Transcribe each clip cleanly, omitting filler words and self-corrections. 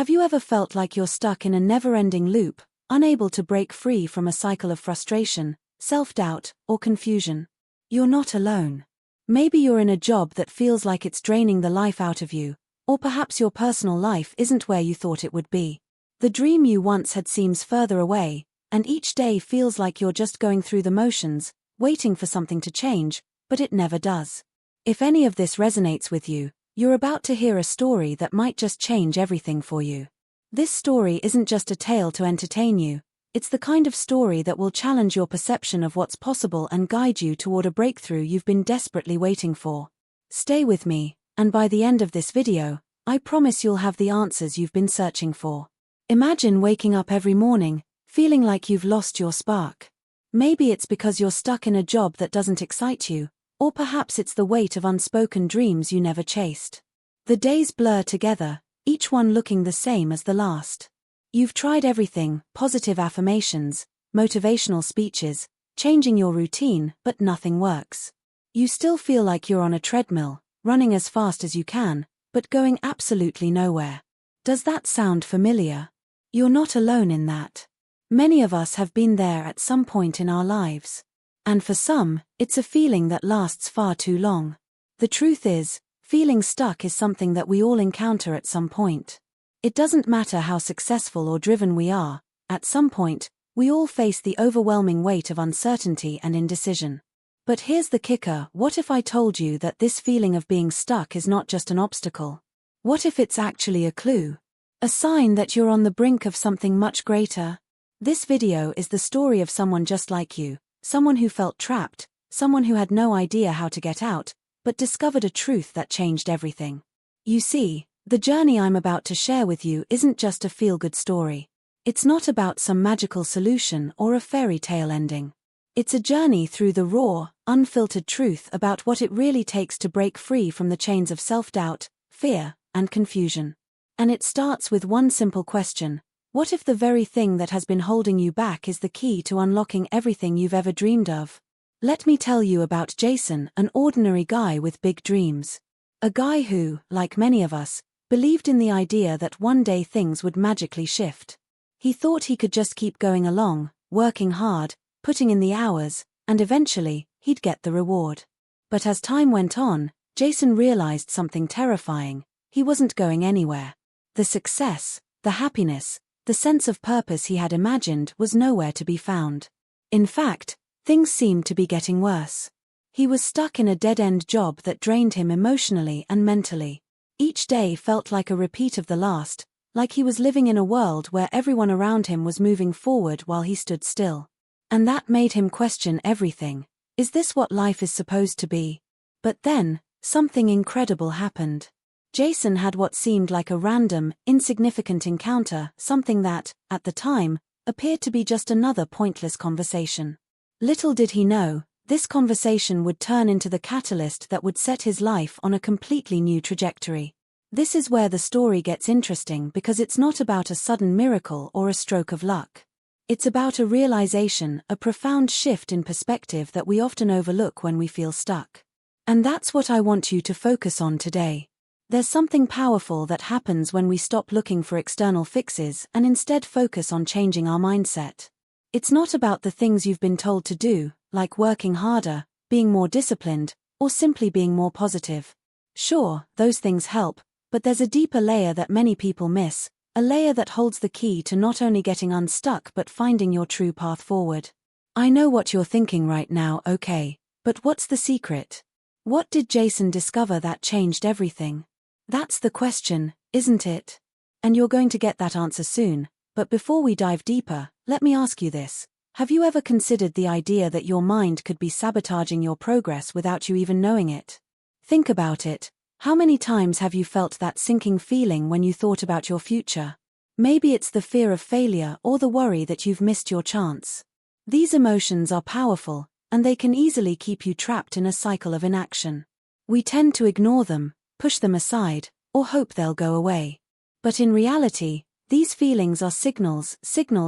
Have you ever felt like you're stuck in a never-ending loop, unable to break free from a cycle of frustration, self-doubt, or confusion? You're not alone. Maybe you're in a job that feels like it's draining the life out of you, or perhaps your personal life isn't where you thought it would be. The dream you once had seems further away, and each day feels like you're just going through the motions, waiting for something to change, but it never does. If any of this resonates with you, you're about to hear a story that might just change everything for you. This story isn't just a tale to entertain you, it's the kind of story that will challenge your perception of what's possible and guide you toward a breakthrough you've been desperately waiting for. Stay with me, and by the end of this video, I promise you'll have the answers you've been searching for. Imagine waking up every morning, feeling like you've lost your spark. Maybe it's because you're stuck in a job that doesn't excite you, or perhaps it's the weight of unspoken dreams you never chased. The days blur together, each one looking the same as the last. You've tried everything: positive affirmations, motivational speeches, changing your routine, but nothing works. You still feel like you're on a treadmill, running as fast as you can, but going absolutely nowhere. Does that sound familiar? You're not alone in that. Many of us have been there at some point in our lives. And for some, it's a feeling that lasts far too long. The truth is, feeling stuck is something that we all encounter at some point. It doesn't matter how successful or driven we are, at some point, we all face the overwhelming weight of uncertainty and indecision. But here's the kicker: what if I told you that this feeling of being stuck is not just an obstacle? What if it's actually a clue? A sign that you're on the brink of something much greater? This video is the story of someone just like you, someone who felt trapped, someone who had no idea how to get out, but discovered a truth that changed everything. You see, the journey I'm about to share with you isn't just a feel-good story. It's not about some magical solution or a fairy tale ending. It's a journey through the raw, unfiltered truth about what it really takes to break free from the chains of self-doubt, fear, and confusion. And it starts with one simple question: what if the very thing that has been holding you back is the key to unlocking everything you've ever dreamed of? Let me tell you about Jason, an ordinary guy with big dreams. A guy who, like many of us, believed in the idea that one day things would magically shift. He thought he could just keep going along, working hard, putting in the hours, and eventually, he'd get the reward. But as time went on, Jason realized something terrifying: he wasn't going anywhere. The success, the happiness, the sense of purpose he had imagined was nowhere to be found. In fact, things seemed to be getting worse. He was stuck in a dead-end job that drained him emotionally and mentally. Each day felt like a repeat of the last, like he was living in a world where everyone around him was moving forward while he stood still. And that made him question everything. Is this what life is supposed to be? But then, something incredible happened. Jason had what seemed like a random, insignificant encounter, something that, at the time, appeared to be just another pointless conversation. Little did he know, this conversation would turn into the catalyst that would set his life on a completely new trajectory. This is where the story gets interesting, because it's not about a sudden miracle or a stroke of luck. It's about a realization, a profound shift in perspective that we often overlook when we feel stuck. And that's what I want you to focus on today. There's something powerful that happens when we stop looking for external fixes and instead focus on changing our mindset. It's not about the things you've been told to do, like working harder, being more disciplined, or simply being more positive. Sure, those things help, but there's a deeper layer that many people miss, a layer that holds the key to not only getting unstuck but finding your true path forward. I know what you're thinking right now. Okay, but what's the secret? What did Jason discover that changed everything? That's the question, isn't it? And you're going to get that answer soon, but before we dive deeper, let me ask you this. Have you ever considered the idea that your mind could be sabotaging your progress without you even knowing it? Think about it. How many times have you felt that sinking feeling when you thought about your future? Maybe it's the fear of failure or the worry that you've missed your chance. These emotions are powerful, and they can easily keep you trapped in a cycle of inaction. We tend to ignore them, push them aside, or hope they'll go away. But in reality, these feelings are signals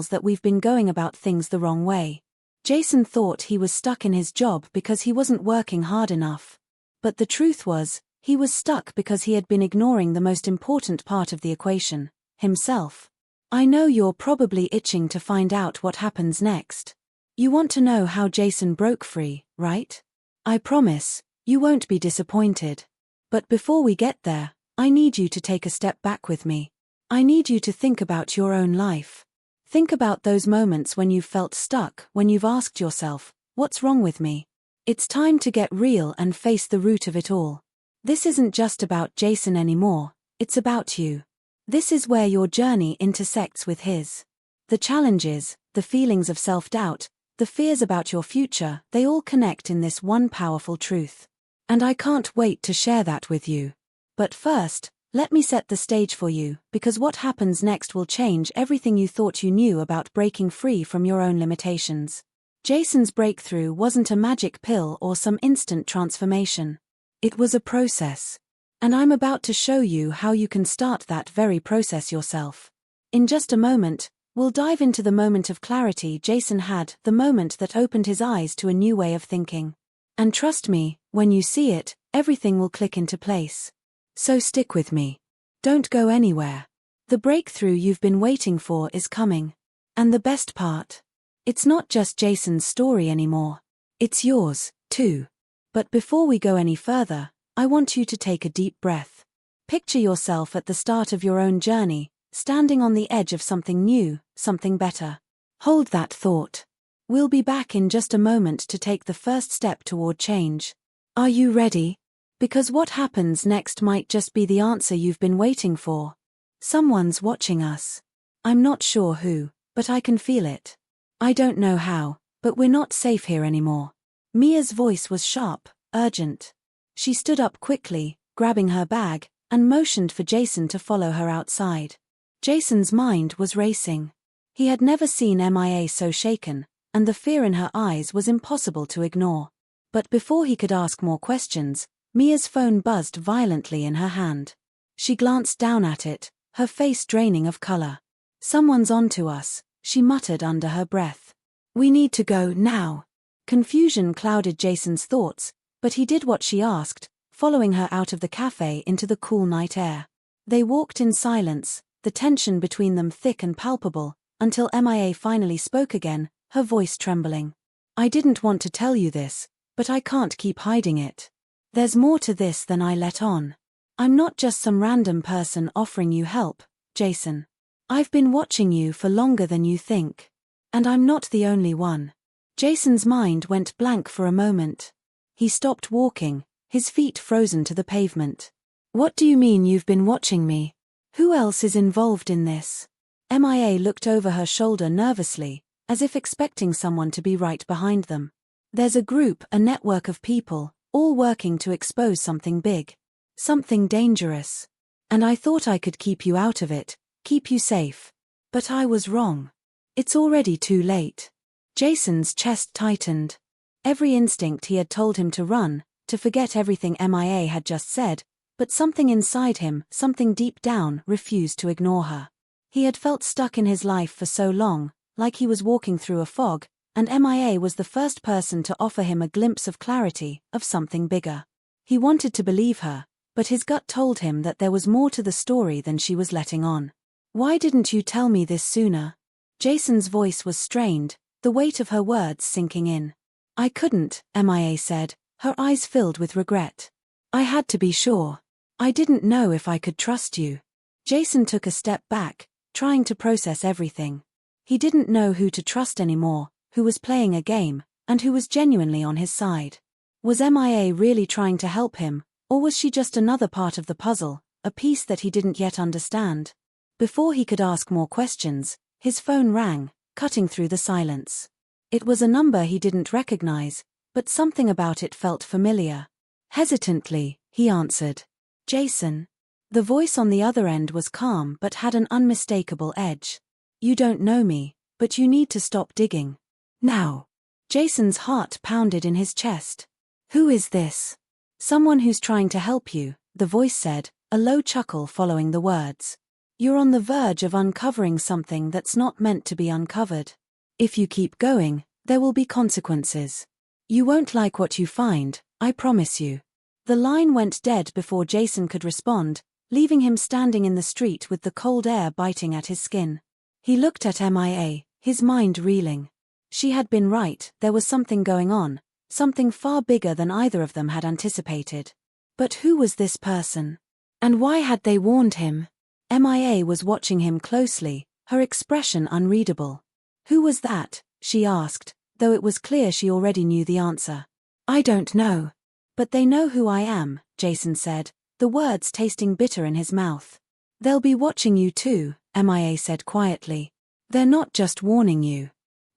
that we've been going about things the wrong way. Jason thought he was stuck in his job because he wasn't working hard enough. But the truth was, he was stuck because he had been ignoring the most important part of the equation: himself. I know you're probably itching to find out what happens next. You want to know how Jason broke free, right? I promise, you won't be disappointed. But before we get there, I need you to take a step back with me. I need you to think about your own life. Think about those moments when you've felt stuck, when you've asked yourself, what's wrong with me? It's time to get real and face the root of it all. This isn't just about Jason anymore, it's about you. This is where your journey intersects with his. The challenges, the feelings of self-doubt, the fears about your future, they all connect in this one powerful truth. And I can't wait to share that with you. But first, let me set the stage for you, because what happens next will change everything you thought you knew about breaking free from your own limitations. Jason's breakthrough wasn't a magic pill or some instant transformation. It was a process. And I'm about to show you how you can start that very process yourself. In just a moment, we'll dive into the moment of clarity Jason had, the moment that opened his eyes to a new way of thinking. And trust me, when you see it, everything will click into place. So stick with me. Don't go anywhere. The breakthrough you've been waiting for is coming. And the best part? It's not just Jason's story anymore. It's yours, too. But before we go any further, I want you to take a deep breath. Picture yourself at the start of your own journey, standing on the edge of something new, something better. Hold that thought. We'll be back in just a moment to take the first step toward change. Are you ready? Because what happens next might just be the answer you've been waiting for. Someone's watching us. I'm not sure who, but I can feel it. I don't know how, but we're not safe here anymore. Mia's voice was sharp, urgent. She stood up quickly, grabbing her bag, and motioned for Jason to follow her outside. Jason's mind was racing. He had never seen Mia so shaken, and the fear in her eyes was impossible to ignore. But before he could ask more questions, Mia's phone buzzed violently in her hand. She glanced down at it, her face draining of color. Someone's onto us, she muttered under her breath. We need to go now. Confusion clouded Jason's thoughts, but he did what she asked, following her out of the cafe into the cool night air. They walked in silence, the tension between them thick and palpable, until Mia finally spoke again, her voice trembling. I didn't want to tell you this, but I can't keep hiding it. There's more to this than I let on. I'm not just some random person offering you help, Jason. I've been watching you for longer than you think. And I'm not the only one. Jason's mind went blank for a moment. He stopped walking, his feet frozen to the pavement. What do you mean you've been watching me? Who else is involved in this? Mia looked over her shoulder nervously, as if expecting someone to be right behind them. There's a group, a network of people, all working to expose something big. Something dangerous. And I thought I could keep you out of it, keep you safe. But I was wrong. It's already too late. Jason's chest tightened. Every instinct he had told him to run, to forget everything Mia had just said, but something inside him, something deep down, refused to ignore her. He had felt stuck in his life for so long, like he was walking through a fog, and Mia was the first person to offer him a glimpse of clarity, of something bigger. He wanted to believe her, but his gut told him that there was more to the story than she was letting on. Why didn't you tell me this sooner? Jason's voice was strained, the weight of her words sinking in. I couldn't, Mia said, her eyes filled with regret. I had to be sure. I didn't know if I could trust you. Jason took a step back, trying to process everything. He didn't know who to trust anymore, who was playing a game, and who was genuinely on his side. Was Mia really trying to help him, or was she just another part of the puzzle, a piece that he didn't yet understand? Before he could ask more questions, his phone rang, cutting through the silence. It was a number he didn't recognize, but something about it felt familiar. Hesitantly, he answered. Jason. The voice on the other end was calm but had an unmistakable edge. You don't know me, but you need to stop digging. Now. Jason's heart pounded in his chest. Who is this? Someone who's trying to help you, the voice said, a low chuckle following the words. You're on the verge of uncovering something that's not meant to be uncovered. If you keep going, there will be consequences. You won't like what you find, I promise you. The line went dead before Jason could respond, leaving him standing in the street with the cold air biting at his skin. He looked at Mia, his mind reeling. She had been right, there was something going on, something far bigger than either of them had anticipated. But who was this person? And why had they warned him? Mia was watching him closely, her expression unreadable. Who was that? She asked, though it was clear she already knew the answer. I don't know. But they know who I am, Jason said, the words tasting bitter in his mouth. They'll be watching you too, Mia said quietly. They're not just warning you.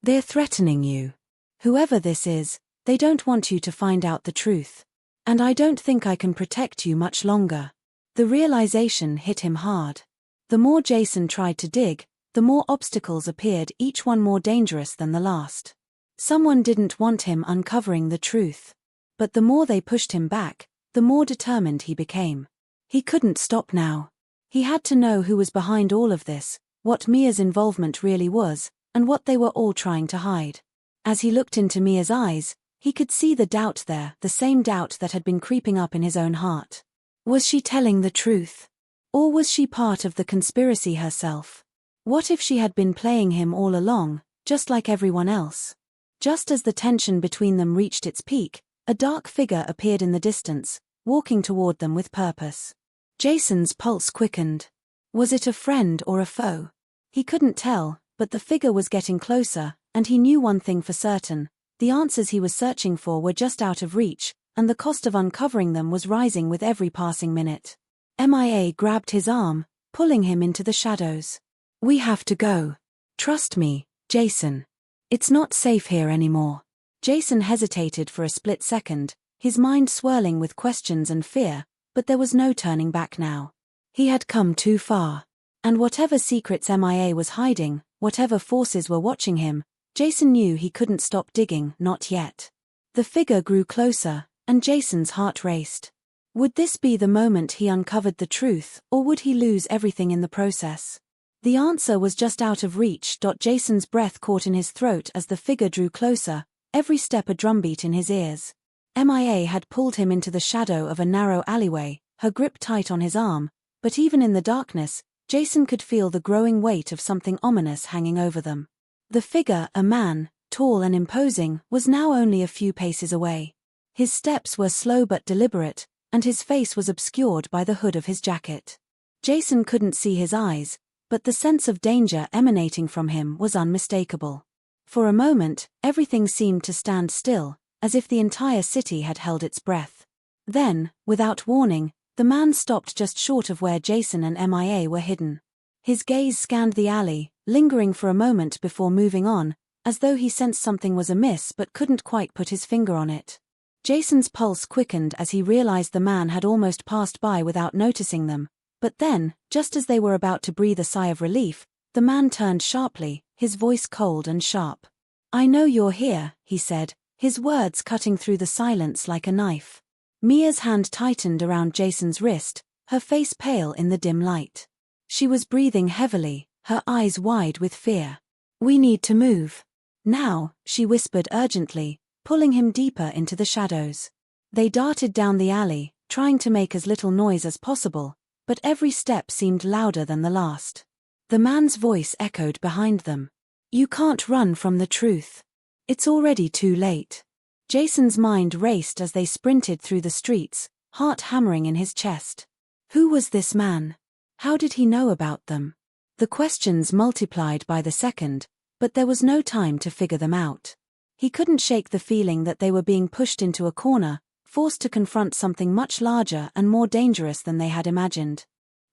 They're threatening you. Whoever this is, they don't want you to find out the truth. And I don't think I can protect you much longer. The realization hit him hard. The more Jason tried to dig, the more obstacles appeared, each one more dangerous than the last. Someone didn't want him uncovering the truth. But the more they pushed him back, the more determined he became. He couldn't stop now. He had to know who was behind all of this, what Mia's involvement really was, and what they were all trying to hide. As he looked into Mia's eyes, he could see the doubt there, the same doubt that had been creeping up in his own heart. Was she telling the truth? Or was she part of the conspiracy herself? What if she had been playing him all along, just like everyone else? Just as the tension between them reached its peak, a dark figure appeared in the distance, walking toward them with purpose. Jason's pulse quickened. Was it a friend or a foe? He couldn't tell, but the figure was getting closer, and he knew one thing for certain: the answers he was searching for were just out of reach, and the cost of uncovering them was rising with every passing minute. Mia grabbed his arm, pulling him into the shadows. We have to go. Trust me, Jason. It's not safe here anymore. Jason hesitated for a split second, his mind swirling with questions and fear, but there was no turning back now. He had come too far. And whatever secrets Mia was hiding, whatever forces were watching him, Jason knew he couldn't stop digging, not yet. The figure grew closer, and Jason's heart raced. Would this be the moment he uncovered the truth, or would he lose everything in the process? The answer was just out of reach. Jason's breath caught in his throat as the figure drew closer, every step a drumbeat in his ears. Mia had pulled him into the shadow of a narrow alleyway, her grip tight on his arm, but even in the darkness, Jason could feel the growing weight of something ominous hanging over them. The figure, a man, tall and imposing, was now only a few paces away. His steps were slow but deliberate, and his face was obscured by the hood of his jacket. Jason couldn't see his eyes, but the sense of danger emanating from him was unmistakable. For a moment, everything seemed to stand still, as if the entire city had held its breath. Then, without warning, the man stopped just short of where Jason and Mia were hidden. His gaze scanned the alley, lingering for a moment before moving on, as though he sensed something was amiss but couldn't quite put his finger on it. Jason's pulse quickened as he realized the man had almost passed by without noticing them, but then, just as they were about to breathe a sigh of relief, the man turned sharply, his voice cold and sharp. I know you're here, he said, his words cutting through the silence like a knife. Mia's hand tightened around Jason's wrist, her face pale in the dim light. She was breathing heavily, her eyes wide with fear. We need to move. Now, she whispered urgently, pulling him deeper into the shadows. They darted down the alley, trying to make as little noise as possible, but every step seemed louder than the last. The man's voice echoed behind them. You can't run from the truth. It's already too late. Jason's mind raced as they sprinted through the streets, heart hammering in his chest. Who was this man? How did he know about them? The questions multiplied by the second, but there was no time to figure them out. He couldn't shake the feeling that they were being pushed into a corner, forced to confront something much larger and more dangerous than they had imagined.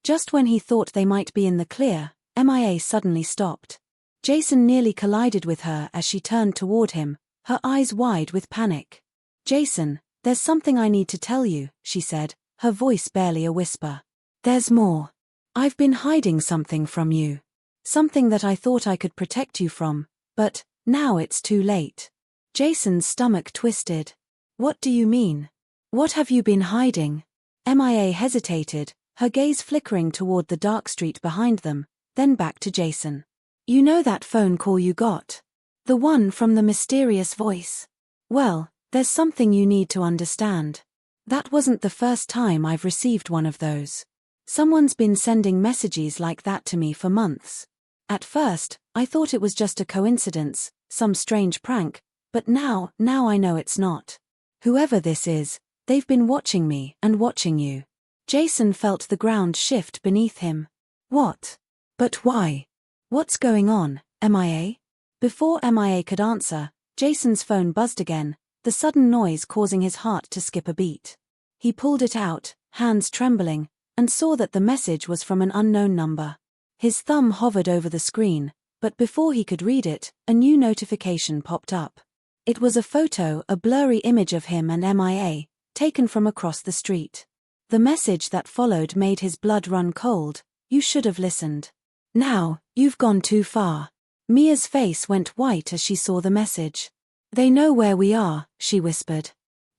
Just when he thought they might be in the clear, Mia suddenly stopped. Jason nearly collided with her as she turned toward him, her eyes wide with panic. Jason, there's something I need to tell you, she said, her voice barely a whisper. There's more. I've been hiding something from you. Something that I thought I could protect you from, but now it's too late. Jason's stomach twisted. What do you mean? What have you been hiding? Mia hesitated, her gaze flickering toward the dark street behind them, then back to Jason. You know that phone call you got? The one from the mysterious voice. Well, there's something you need to understand. That wasn't the first time I've received one of those. Someone's been sending messages like that to me for months. At first, I thought it was just a coincidence, some strange prank, but now I know it's not. Whoever this is, they've been watching me and watching you. Jason felt the ground shift beneath him. What? But why? What's going on, MIA? Before MIA could answer, Jason's phone buzzed again, the sudden noise causing his heart to skip a beat. He pulled it out, hands trembling, and saw that the message was from an unknown number. His thumb hovered over the screen, but before he could read it, a new notification popped up. It was a photo, a blurry image of him and MIA, taken from across the street. The message that followed made his blood run cold. You should have listened. Now, you've gone too far. Mia's face went white as she saw the message. They know where we are, she whispered.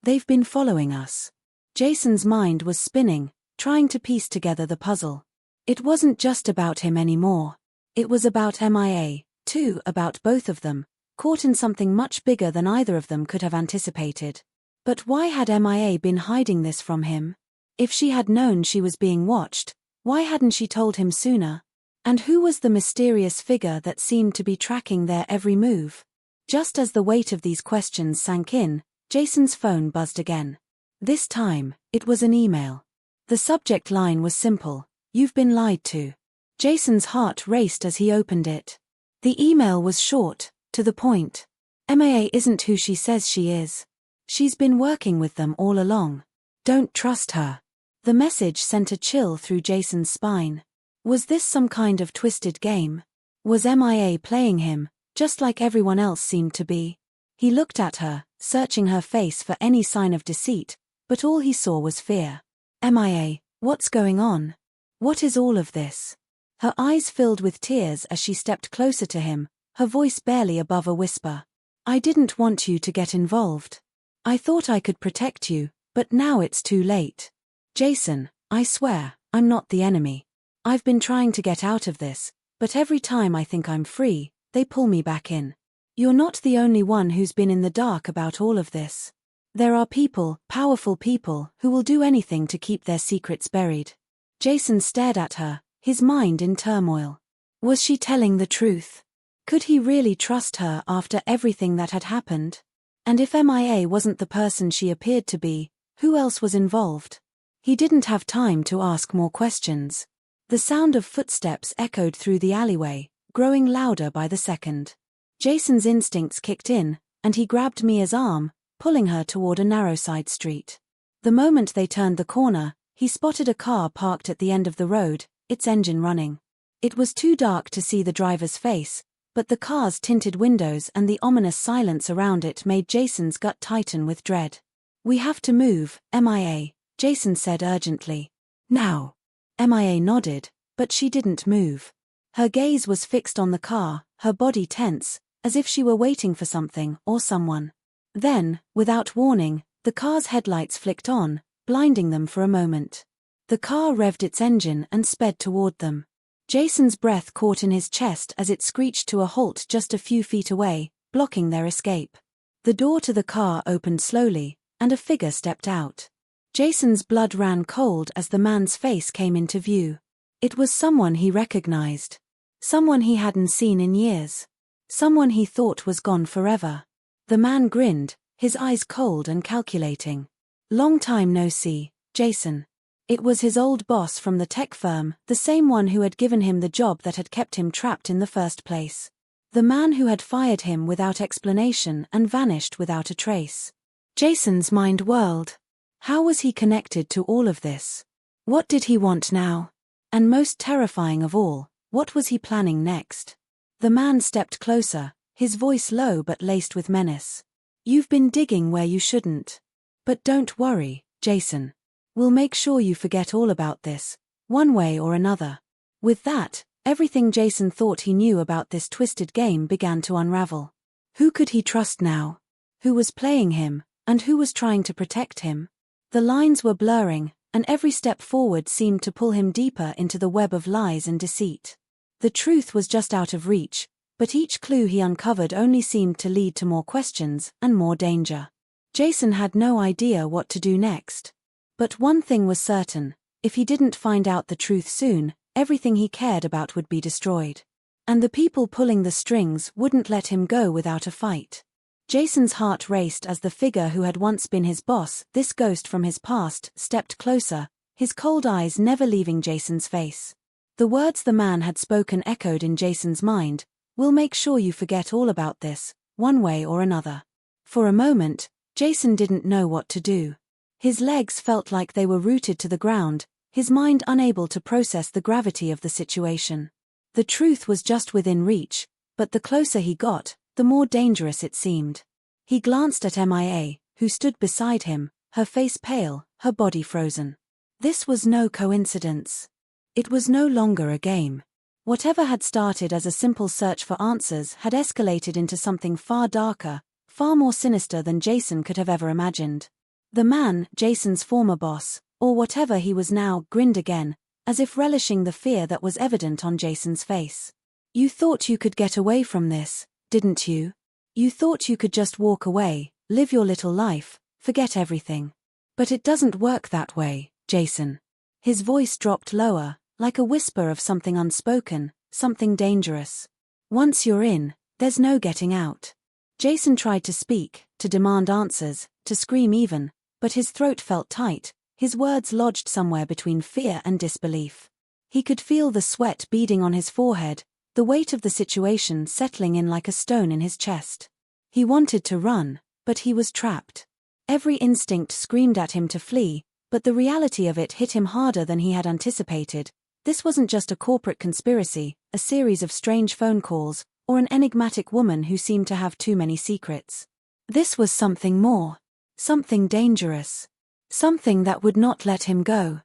They've been following us. Jason's mind was spinning, trying to piece together the puzzle. It wasn't just about him anymore. It was about MIA, too, about both of them, caught in something much bigger than either of them could have anticipated. But why had MIA been hiding this from him? If she had known she was being watched, why hadn't she told him sooner? And who was the mysterious figure that seemed to be tracking their every move? Just as the weight of these questions sank in, Jason's phone buzzed again. This time, it was an email. The subject line was simple: "You've been lied to." Jason's heart raced as he opened it. The email was short, to the point. MIA isn't who she says she is. She's been working with them all along. Don't trust her. The message sent a chill through Jason's spine. Was this some kind of twisted game? Was MIA playing him, just like everyone else seemed to be? He looked at her, searching her face for any sign of deceit, but all he saw was fear. MIA, what's going on? What is all of this? Her eyes filled with tears as she stepped closer to him, her voice barely above a whisper. I didn't want you to get involved. I thought I could protect you, but now it's too late. Jason, I swear, I'm not the enemy. I've been trying to get out of this, but every time I think I'm free, they pull me back in. You're not the only one who's been in the dark about all of this. There are people, powerful people, who will do anything to keep their secrets buried. Jason stared at her, his mind in turmoil. Was she telling the truth? Could he really trust her after everything that had happened? And if MIA wasn't the person she appeared to be, who else was involved? He didn't have time to ask more questions. The sound of footsteps echoed through the alleyway, growing louder by the second. Jason's instincts kicked in, and he grabbed Mia's arm, pulling her toward a narrow side street. The moment they turned the corner, he spotted a car parked at the end of the road, its engine running. It was too dark to see the driver's face, but the car's tinted windows and the ominous silence around it made Jason's gut tighten with dread. We have to move, MIA, Jason said urgently. Now. MIA nodded, but she didn't move. Her gaze was fixed on the car, her body tense, as if she were waiting for something or someone. Then, without warning, the car's headlights flicked on, blinding them for a moment. The car revved its engine and sped toward them. Jason's breath caught in his chest as it screeched to a halt just a few feet away, blocking their escape. The door to the car opened slowly, and a figure stepped out. Jason's blood ran cold as the man's face came into view. It was someone he recognized. Someone he hadn't seen in years. Someone he thought was gone forever. The man grinned, his eyes cold and calculating. Long time no see, Jason. It was his old boss from the tech firm, the same one who had given him the job that had kept him trapped in the first place. The man who had fired him without explanation and vanished without a trace. Jason's mind whirled. How was he connected to all of this? What did he want now? And most terrifying of all, what was he planning next? The man stepped closer, his voice low but laced with menace. You've been digging where you shouldn't. But don't worry, Jason. We'll make sure you forget all about this, one way or another. With that, everything Jason thought he knew about this twisted game began to unravel. Who could he trust now? Who was playing him, and who was trying to protect him? The lines were blurring, and every step forward seemed to pull him deeper into the web of lies and deceit. The truth was just out of reach, but each clue he uncovered only seemed to lead to more questions and more danger. Jason had no idea what to do next. But one thing was certain, If he didn't find out the truth soon, everything he cared about would be destroyed. And the people pulling the strings wouldn't let him go without a fight. Jason's heart raced as the figure who had once been his boss, this ghost from his past, stepped closer, his cold eyes never leaving Jason's face. The words the man had spoken echoed in Jason's mind, "We'll make sure you forget all about this, one way or another." For a moment, Jason didn't know what to do. His legs felt like they were rooted to the ground, his mind unable to process the gravity of the situation. The truth was just within reach, but the closer he got, the more dangerous it seemed. He glanced at Mia, who stood beside him, her face pale, her body frozen. This was no coincidence. It was no longer a game. Whatever had started as a simple search for answers had escalated into something far darker, far more sinister than Jason could have ever imagined. The man, Jason's former boss, or whatever he was now, grinned again, as if relishing the fear that was evident on Jason's face. "You thought you could get away from this, didn't you? You thought you could just walk away, live your little life, forget everything. But it doesn't work that way, Jason." His voice dropped lower, like a whisper of something unspoken, something dangerous. "Once you're in, there's no getting out." Jason tried to speak, to demand answers, to scream even, but his throat felt tight, his words lodged somewhere between fear and disbelief. He could feel the sweat beading on his forehead, the weight of the situation settling in like a stone in his chest. He wanted to run, but he was trapped. Every instinct screamed at him to flee, but the reality of it hit him harder than he had anticipated. This wasn't just a corporate conspiracy, a series of strange phone calls, or an enigmatic woman who seemed to have too many secrets. This was something more. Something dangerous. Something that would not let him go.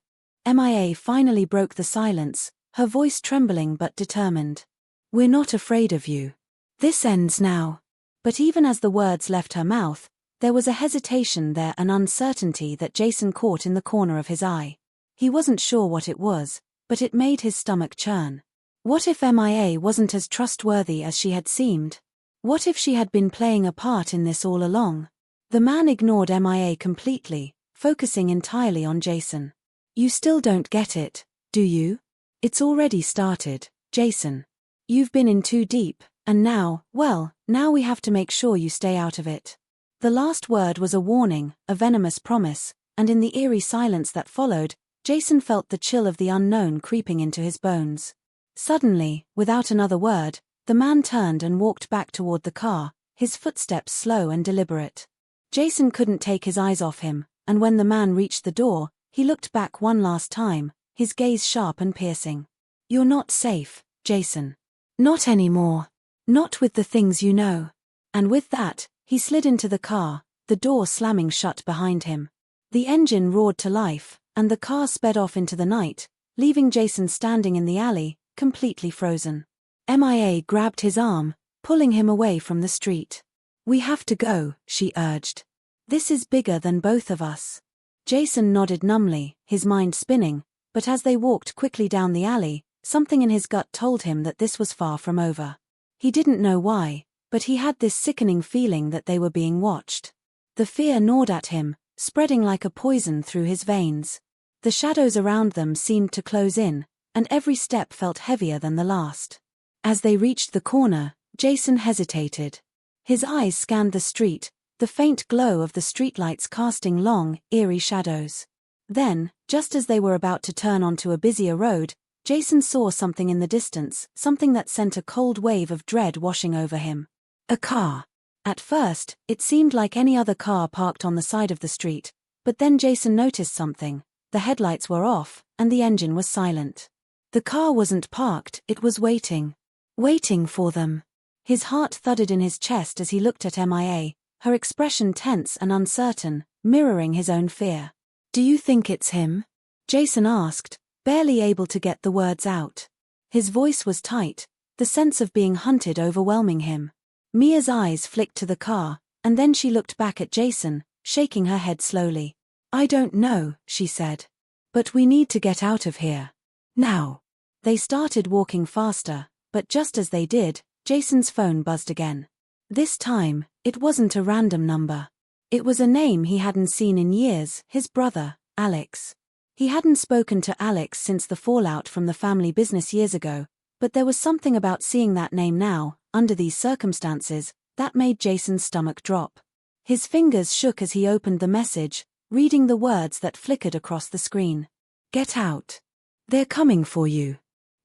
Mia finally broke the silence, her voice trembling but determined. "We're not afraid of you. This ends now." But even as the words left her mouth, there was a hesitation there, an uncertainty that Jason caught in the corner of his eye. He wasn't sure what it was, but it made his stomach churn. What if Mia wasn't as trustworthy as she had seemed? What if she had been playing a part in this all along? The man ignored Mia completely, focusing entirely on Jason. "You still don't get it, do you? It's already started, Jason. You've been in too deep, and now we have to make sure you stay out of it." The last word was a warning, a venomous promise, and in the eerie silence that followed, Jason felt the chill of the unknown creeping into his bones. Suddenly, without another word, the man turned and walked back toward the car, his footsteps slow and deliberate. Jason couldn't take his eyes off him, and when the man reached the door, he looked back one last time, his gaze sharp and piercing. "You're not safe, Jason. Not anymore. Not with the things you know." And with that, he slid into the car, the door slamming shut behind him. The engine roared to life, and the car sped off into the night, leaving Jason standing in the alley, completely frozen. Mia grabbed his arm, pulling him away from the street. "We have to go," she urged. "This is bigger than both of us." Jason nodded numbly, his mind spinning, but as they walked quickly down the alley, something in his gut told him that this was far from over. He didn't know why, but he had this sickening feeling that they were being watched. The fear gnawed at him, spreading like a poison through his veins. The shadows around them seemed to close in, and every step felt heavier than the last. As they reached the corner, Jason hesitated. His eyes scanned the street, the faint glow of the streetlights casting long, eerie shadows. Then, just as they were about to turn onto a busier road, Jason saw something in the distance, something that sent a cold wave of dread washing over him. A car. At first, it seemed like any other car parked on the side of the street, but then Jason noticed something. The headlights were off, and the engine was silent. The car wasn't parked, it was waiting. Waiting for them. His heart thudded in his chest as he looked at Mia, her expression tense and uncertain, mirroring his own fear. "Do you think it's him?" Jason asked, barely able to get the words out. His voice was tight, the sense of being hunted overwhelming him. Mia's eyes flicked to the car, and then she looked back at Jason, shaking her head slowly. "I don't know," she said. "But we need to get out of here. Now." They started walking faster, but just as they did, Jason's phone buzzed again. This time, it wasn't a random number. It was a name he hadn't seen in years, his brother, Alex. He hadn't spoken to Alex since the fallout from the family business years ago, but there was something about seeing that name now, under these circumstances, that made Jason's stomach drop. His fingers shook as he opened the message, reading the words that flickered across the screen. "Get out. They're coming for you.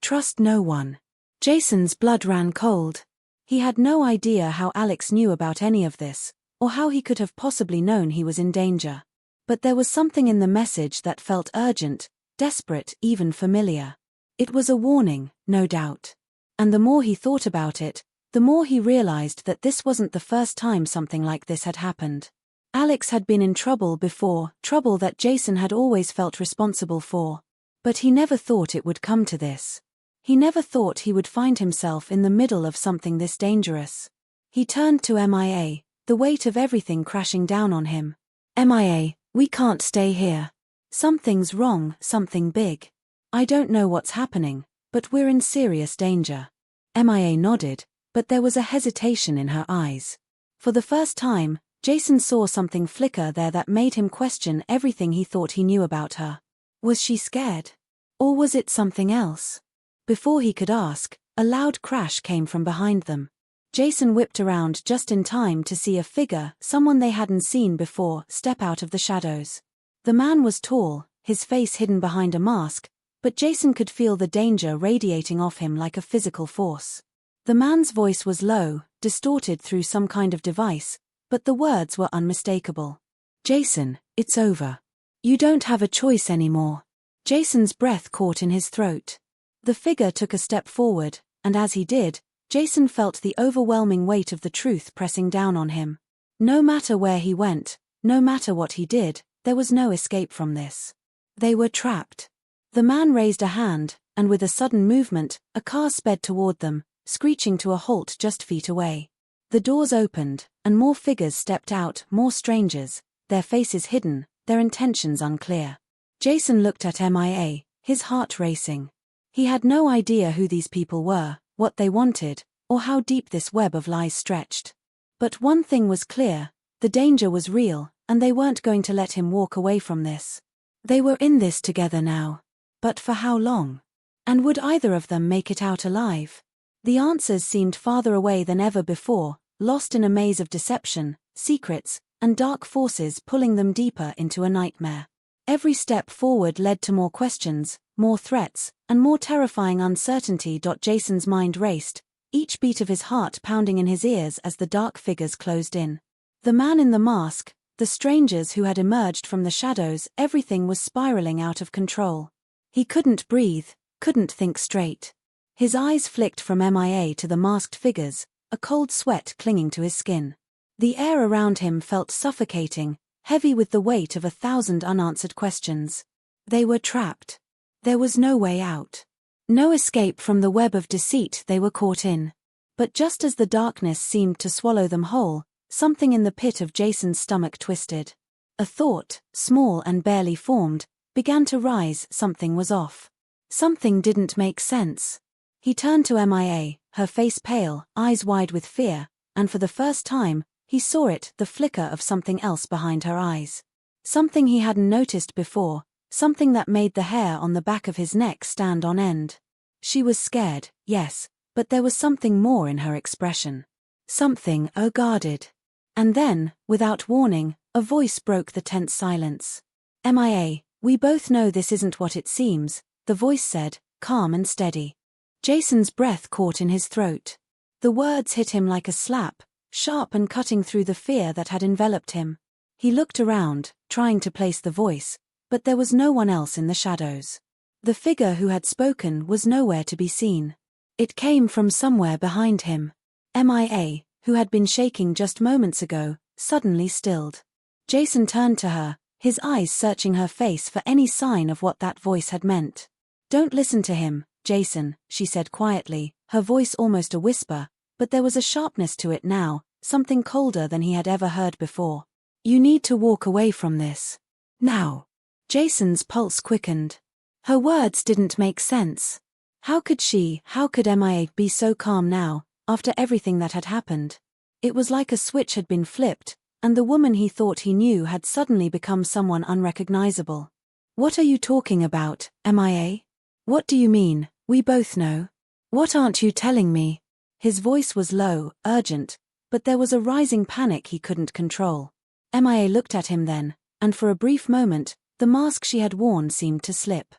Trust no one." Jason's blood ran cold. He had no idea how Alex knew about any of this, or how he could have possibly known he was in danger. But there was something in the message that felt urgent, desperate, even familiar. It was a warning, no doubt. And the more he thought about it, the more he realized that this wasn't the first time something like this had happened. Alex had been in trouble before, trouble that Jason had always felt responsible for. But he never thought it would come to this. He never thought he would find himself in the middle of something this dangerous. He turned to MIA, the weight of everything crashing down on him. "MIA, we can't stay here. Something's wrong, something big. I don't know what's happening, but we're in serious danger." MIA nodded, but there was a hesitation in her eyes. For the first time, Jason saw something flicker there that made him question everything he thought he knew about her. Was she scared? Or was it something else? Before he could ask, a loud crash came from behind them. Jason whipped around just in time to see a figure, someone they hadn't seen before, step out of the shadows. The man was tall, his face hidden behind a mask, but Jason could feel the danger radiating off him like a physical force. The man's voice was low, distorted through some kind of device, but the words were unmistakable. "Jason, it's over. You don't have a choice anymore." Jason's breath caught in his throat. The figure took a step forward, and as he did, Jason felt the overwhelming weight of the truth pressing down on him. No matter where he went, no matter what he did, there was no escape from this. They were trapped. The man raised a hand, and with a sudden movement, a car sped toward them, screeching to a halt just feet away. The doors opened, and more figures stepped out, more strangers, their faces hidden, their intentions unclear. Jason looked at MIA, his heart racing. He had no idea who these people were, what they wanted, or how deep this web of lies stretched. But one thing was clear, the danger was real, and they weren't going to let him walk away from this. They were in this together now. But for how long? And would either of them make it out alive? The answers seemed farther away than ever before, lost in a maze of deception, secrets, and dark forces pulling them deeper into a nightmare. Every step forward led to more questions, more threats, and more terrifying uncertainty. Jason's mind raced, each beat of his heart pounding in his ears as the dark figures closed in. The man in the mask, the strangers who had emerged from the shadows, everything was spiraling out of control. He couldn't breathe, couldn't think straight. His eyes flicked from MIA to the masked figures, a cold sweat clinging to his skin. The air around him felt suffocating, heavy with the weight of 1,000 unanswered questions. They were trapped. There was no way out. No escape from the web of deceit they were caught in. But just as the darkness seemed to swallow them whole, something in the pit of Jason's stomach twisted. A thought, small and barely formed, began to rise. Something was off. Something didn't make sense. He turned to MIA, her face pale, eyes wide with fear, and for the first time, he saw it, the flicker of something else behind her eyes. Something he hadn't noticed before, something that made the hair on the back of his neck stand on end. She was scared, yes, but there was something more in her expression. Something guarded. And then, without warning, a voice broke the tense silence. "MIA, we both know this isn't what it seems," the voice said, calm and steady. Jason's breath caught in his throat. The words hit him like a slap, sharp and cutting through the fear that had enveloped him. He looked around, trying to place the voice, but there was no one else in the shadows. The figure who had spoken was nowhere to be seen. It came from somewhere behind him. MIA, who had been shaking just moments ago, suddenly stilled. Jason turned to her, his eyes searching her face for any sign of what that voice had meant. "Don't listen to him, Jason," she said quietly, her voice almost a whisper, but there was a sharpness to it now, something colder than he had ever heard before. "You need to walk away from this. Now." Jason's pulse quickened. Her words didn't make sense. How could MIA be so calm now, after everything that had happened? It was like a switch had been flipped, and the woman he thought he knew had suddenly become someone unrecognizable. What are you talking about, MIA? What do you mean, we both know? What aren't you telling me? His voice was low, urgent, but there was a rising panic he couldn't control. MIA looked at him then, and for a brief moment, the mask she had worn seemed to slip.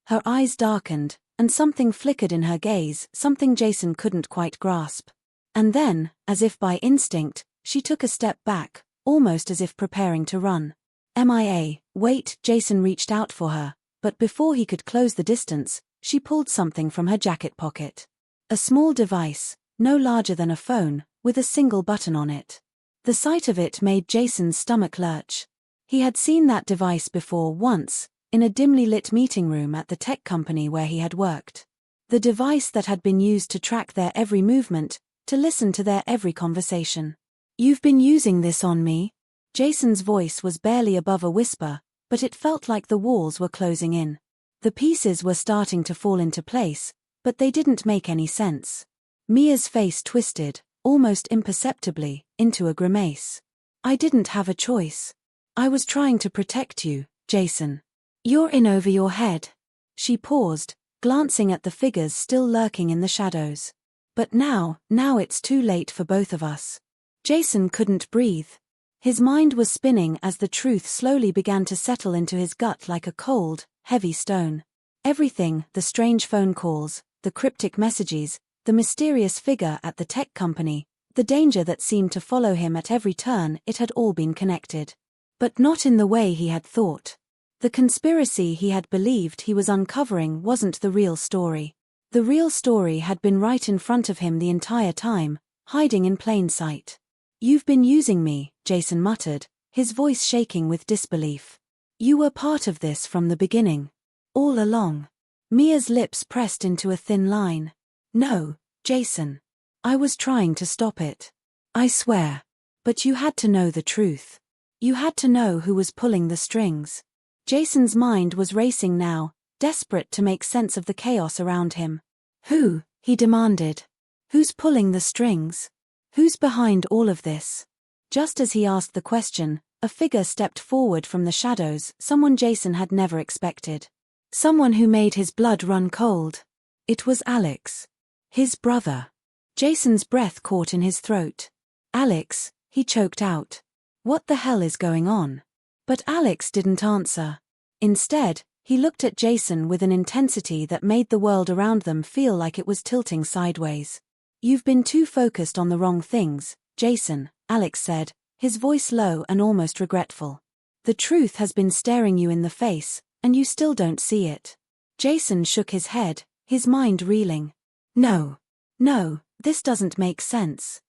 Her eyes darkened, and something flickered in her gaze, something Jason couldn't quite grasp. And then, as if by instinct, she took a step back, almost as if preparing to run. MIA, wait, Jason reached out for her, but before he could close the distance, she pulled something from her jacket pocket. A small device, no larger than a phone, with a single button on it. The sight of it made Jason's stomach lurch. He had seen that device before once, in a dimly lit meeting room at the tech company where he had worked. The device that had been used to track their every movement, to listen to their every conversation. You've been using this on me? Jason's voice was barely above a whisper, but it felt like the walls were closing in. The pieces were starting to fall into place, but they didn't make any sense. Mia's face twisted, almost imperceptibly, into a grimace. I didn't have a choice. I was trying to protect you, Jason. You're in over your head. She paused, glancing at the figures still lurking in the shadows. But now it's too late for both of us. Jason couldn't breathe. His mind was spinning as the truth slowly began to settle into his gut like a cold, heavy stone. Everything, the strange phone calls, the cryptic messages, the mysterious figure at the tech company, the danger that seemed to follow him at every turn, it had all been connected. But not in the way he had thought. The conspiracy he had believed he was uncovering wasn't the real story. The real story had been right in front of him the entire time, hiding in plain sight. You've been using me, Jason muttered, his voice shaking with disbelief. You were part of this from the beginning. All along. Mia's lips pressed into a thin line. No, Jason. I was trying to stop it. I swear. But you had to know the truth. You had to know who was pulling the strings. Jason's mind was racing now, desperate to make sense of the chaos around him. Who? He demanded. Who's pulling the strings? Who's behind all of this? Just as he asked the question, a figure stepped forward from the shadows, someone Jason had never expected. Someone who made his blood run cold. It was Alex. His brother. Jason's breath caught in his throat. Alex, he choked out. What the hell is going on? But Alex didn't answer. Instead, he looked at Jason with an intensity that made the world around them feel like it was tilting sideways. You've been too focused on the wrong things, Jason, Alex said, his voice low and almost regretful. The truth has been staring you in the face, and you still don't see it. Jason shook his head, his mind reeling. No, this doesn't make sense.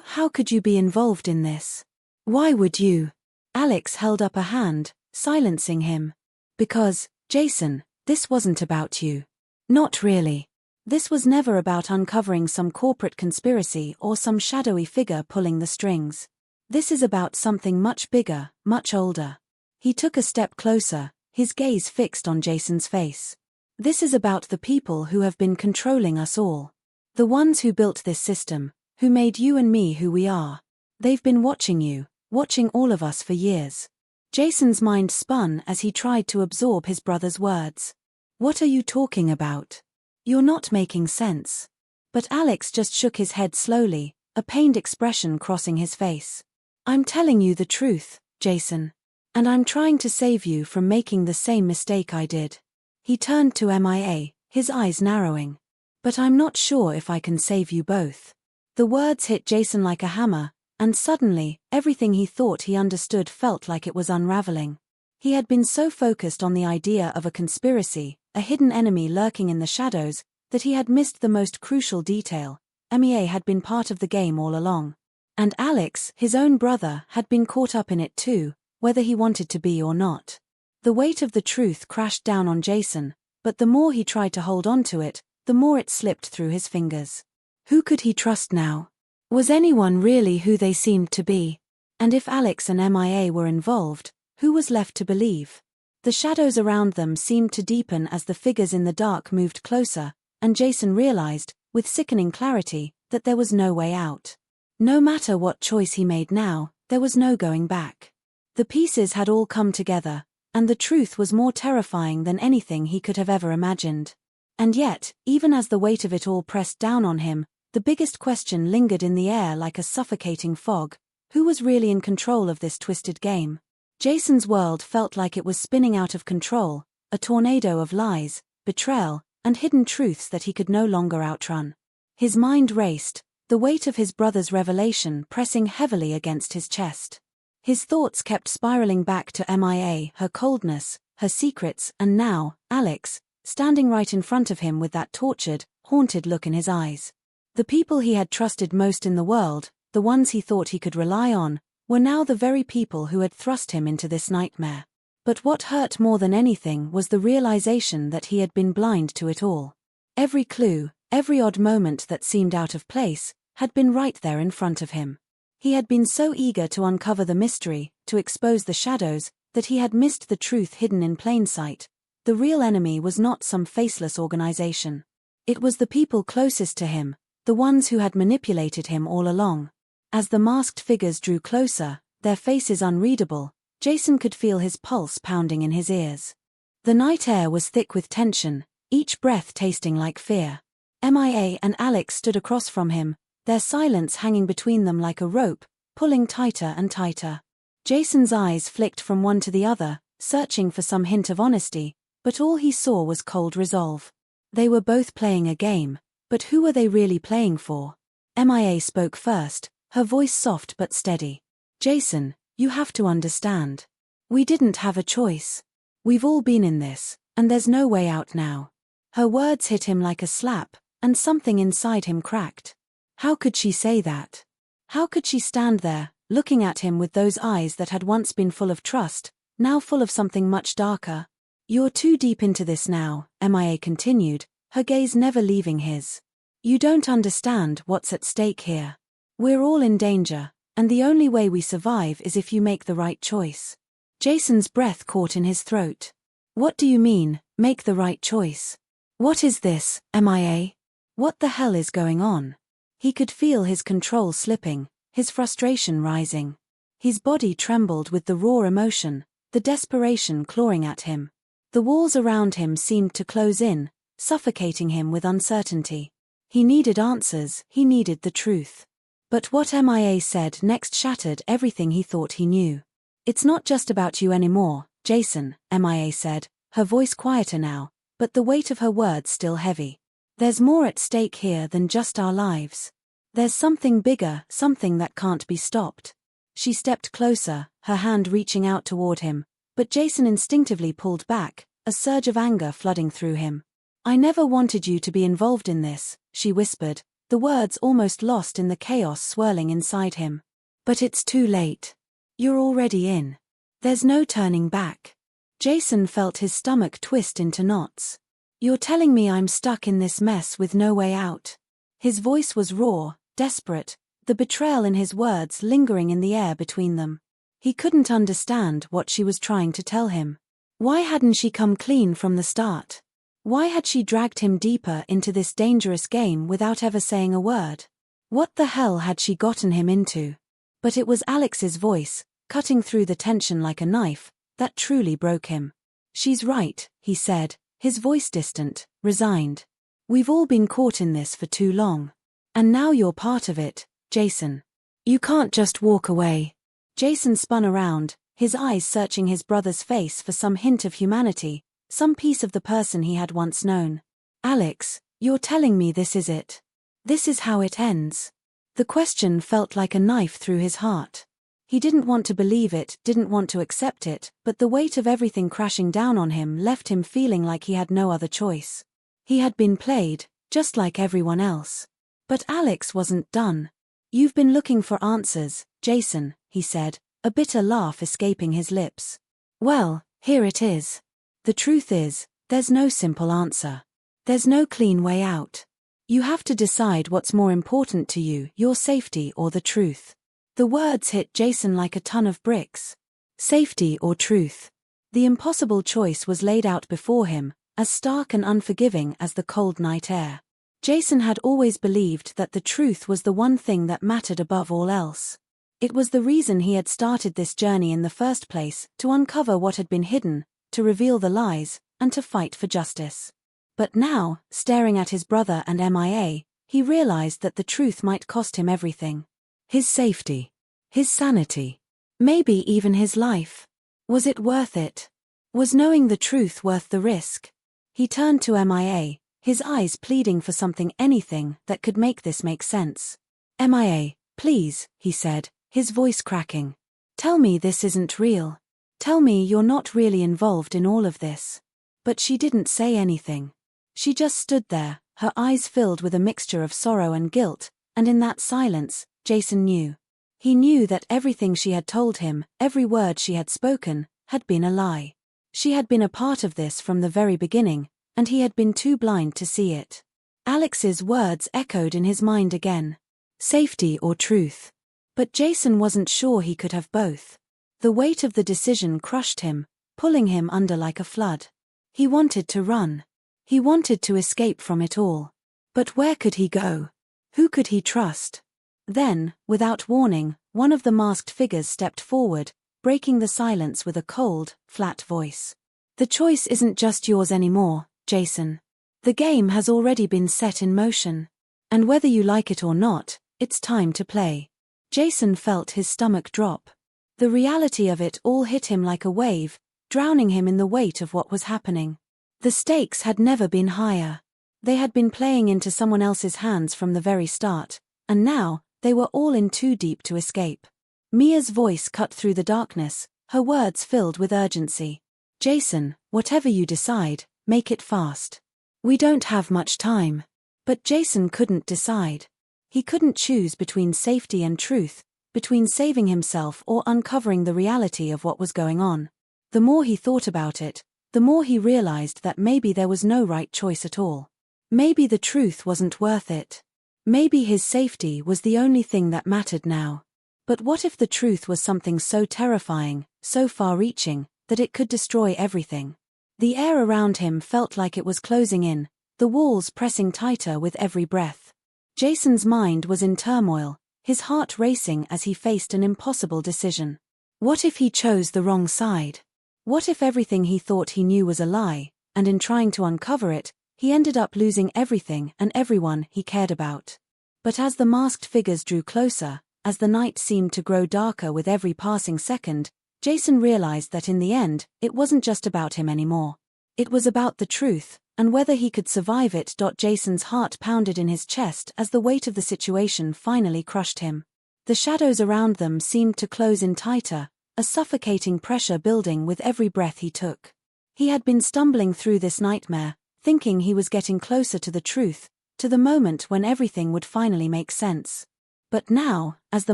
How could you be involved in this? Why would you? Alex held up a hand, silencing him. Because, Jason, this wasn't about you. Not really. This was never about uncovering some corporate conspiracy or some shadowy figure pulling the strings. This is about something much bigger, much older. He took a step closer, his gaze fixed on Jason's face. This is about the people who have been controlling us all. The ones who built this system, who made you and me who we are. They've been watching you, watching all of us for years. Jason's mind spun as he tried to absorb his brother's words. What are you talking about? You're not making sense. But Alex just shook his head slowly, a pained expression crossing his face. I'm telling you the truth, Jason. And I'm trying to save you from making the same mistake I did. He turned to MIA, his eyes narrowing. But I'm not sure if I can save you both. The words hit Jason like a hammer, and suddenly, everything he thought he understood felt like it was unraveling. He had been so focused on the idea of a conspiracy, a hidden enemy lurking in the shadows, that he had missed the most crucial detail. MIA had been part of the game all along. And Alex, his own brother, had been caught up in it too, whether he wanted to be or not. The weight of the truth crashed down on Jason, but the more he tried to hold on to it, the more it slipped through his fingers. Who could he trust now? Was anyone really who they seemed to be? And if Alex and MIA were involved, who was left to believe? The shadows around them seemed to deepen as the figures in the dark moved closer, and Jason realized, with sickening clarity, that there was no way out. No matter what choice he made now, there was no going back. The pieces had all come together, And the truth was more terrifying than anything he could have ever imagined. And yet, even as the weight of it all pressed down on him, the biggest question lingered in the air like a suffocating fog. Who was really in control of this twisted game? Jason's world felt like it was spinning out of control, a tornado of lies, betrayal, and hidden truths that he could no longer outrun. His mind raced, the weight of his brother's revelation pressing heavily against his chest. His thoughts kept spiraling back to MIA, her coldness, her secrets, and now, Alex, standing right in front of him with that tortured, haunted look in his eyes. The people he had trusted most in the world, the ones he thought he could rely on, were now the very people who had thrust him into this nightmare. But what hurt more than anything was the realization that he had been blind to it all. Every clue, every odd moment that seemed out of place, had been right there in front of him. He had been so eager to uncover the mystery, to expose the shadows, that he had missed the truth hidden in plain sight. The real enemy was not some faceless organization. It was the people closest to him, the ones who had manipulated him all along. As the masked figures drew closer, their faces unreadable, Jason could feel his pulse pounding in his ears. The night air was thick with tension, each breath tasting like fear. MIA and Alex stood across from him, their silence hanging between them like a rope, pulling tighter and tighter. Jason's eyes flicked from one to the other, searching for some hint of honesty, but all he saw was cold resolve. They were both playing a game, but who were they really playing for? MIA spoke first, her voice soft but steady. Jason, you have to understand. We didn't have a choice. We've all been in this, and there's no way out now. Her words hit him like a slap, and something inside him cracked. How could she say that? How could she stand there, looking at him with those eyes that had once been full of trust, now full of something much darker? You're too deep into this now, MIA continued, her gaze never leaving his. You don't understand what's at stake here. We're all in danger, and the only way we survive is if you make the right choice. Jason's breath caught in his throat. What do you mean, make the right choice? What is this, MIA? What the hell is going on? He could feel his control slipping, his frustration rising. His body trembled with the raw emotion, the desperation clawing at him. The walls around him seemed to close in, suffocating him with uncertainty. He needed answers, he needed the truth. But what MIA said next shattered everything he thought he knew. It's not just about you anymore, Jason, MIA said, her voice quieter now, but the weight of her words still heavy. There's more at stake here than just our lives. There's something bigger, something that can't be stopped. She stepped closer, her hand reaching out toward him, but Jason instinctively pulled back, a surge of anger flooding through him. I never wanted you to be involved in this, she whispered, the words almost lost in the chaos swirling inside him. But it's too late. You're already in. There's no turning back. Jason felt his stomach twist into knots. You're telling me I'm stuck in this mess with no way out? His voice was raw, desperate, the betrayal in his words lingering in the air between them. He couldn't understand what she was trying to tell him. Why hadn't she come clean from the start? Why had she dragged him deeper into this dangerous game without ever saying a word? What the hell had she gotten him into? But it was Alex's voice, cutting through the tension like a knife, that truly broke him. She's right, he said, his voice distant, resigned. We've all been caught in this for too long. And now you're part of it, Jason. You can't just walk away. Jason spun around, his eyes searching his brother's face for some hint of humanity, some piece of the person he had once known. Alex, you're telling me this is it? This is how it ends? The question felt like a knife through his heart. He didn't want to believe it, didn't want to accept it, but the weight of everything crashing down on him left him feeling like he had no other choice. He had been played, just like everyone else. But Alex wasn't done. You've been looking for answers, Jason, he said, a bitter laugh escaping his lips. Well, here it is. The truth is, there's no simple answer. There's no clean way out. You have to decide what's more important to you, your safety or the truth. The words hit Jason like a ton of bricks. Safety or truth. The impossible choice was laid out before him, as stark and unforgiving as the cold night air. Jason had always believed that the truth was the one thing that mattered above all else. It was the reason he had started this journey in the first place, to uncover what had been hidden, to reveal the lies, and to fight for justice. But now, staring at his brother and MIA, he realized that the truth might cost him everything. His safety. His sanity. Maybe even his life. Was it worth it? Was knowing the truth worth the risk? He turned to MIA, his eyes pleading for anything that could make this make sense. MIA, please, he said, his voice cracking. Tell me this isn't real. Tell me you're not really involved in all of this. But she didn't say anything. She just stood there, her eyes filled with a mixture of sorrow and guilt, and in that silence, Jason knew. He knew that everything she had told him, every word she had spoken, had been a lie. She had been a part of this from the very beginning, and he had been too blind to see it. Alex's words echoed in his mind again. Safety or truth? But Jason wasn't sure he could have both. The weight of the decision crushed him, pulling him under like a flood. He wanted to run. He wanted to escape from it all. But where could he go? Who could he trust? Then, without warning, one of the masked figures stepped forward, breaking the silence with a cold, flat voice. The choice isn't just yours anymore, Jason. The game has already been set in motion. And whether you like it or not, it's time to play. Jason felt his stomach drop. The reality of it all hit him like a wave, drowning him in the weight of what was happening. The stakes had never been higher. They had been playing into someone else's hands from the very start, and now, they were all in too deep to escape. Mia's voice cut through the darkness, her words filled with urgency. Jason, whatever you decide, make it fast. We don't have much time. But Jason couldn't decide. He couldn't choose between safety and truth, between saving himself or uncovering the reality of what was going on. The more he thought about it, the more he realized that maybe there was no right choice at all. Maybe the truth wasn't worth it. Maybe his safety was the only thing that mattered now. But what if the truth was something so terrifying, so far-reaching, that it could destroy everything? The air around him felt like it was closing in, the walls pressing tighter with every breath. Jason's mind was in turmoil, his heart racing as he faced an impossible decision. What if he chose the wrong side? What if everything he thought he knew was a lie, and in trying to uncover it, he ended up losing everything and everyone he cared about? But as the masked figures drew closer, as the night seemed to grow darker with every passing second, Jason realized that in the end, it wasn't just about him anymore. It was about the truth, and whether he could survive it. Jason's heart pounded in his chest as the weight of the situation finally crushed him. The shadows around them seemed to close in tighter, a suffocating pressure building with every breath he took. He had been stumbling through this nightmare, thinking he was getting closer to the truth, to the moment when everything would finally make sense. But now, as the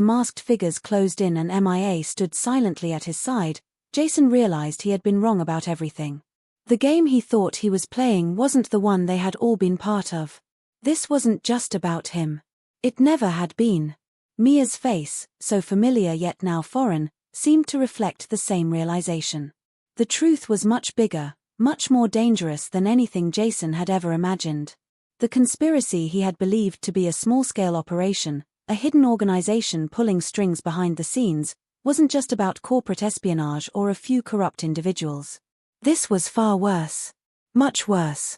masked figures closed in and MIA stood silently at his side, Jason realized he had been wrong about everything. The game he thought he was playing wasn't the one they had all been part of. This wasn't just about him. It never had been. Mia's face, so familiar yet now foreign, seemed to reflect the same realization. The truth was much bigger, much more dangerous than anything Jason had ever imagined. The conspiracy he had believed to be a small-scale operation, a hidden organization pulling strings behind the scenes, wasn't just about corporate espionage or a few corrupt individuals. This was far worse. Much worse.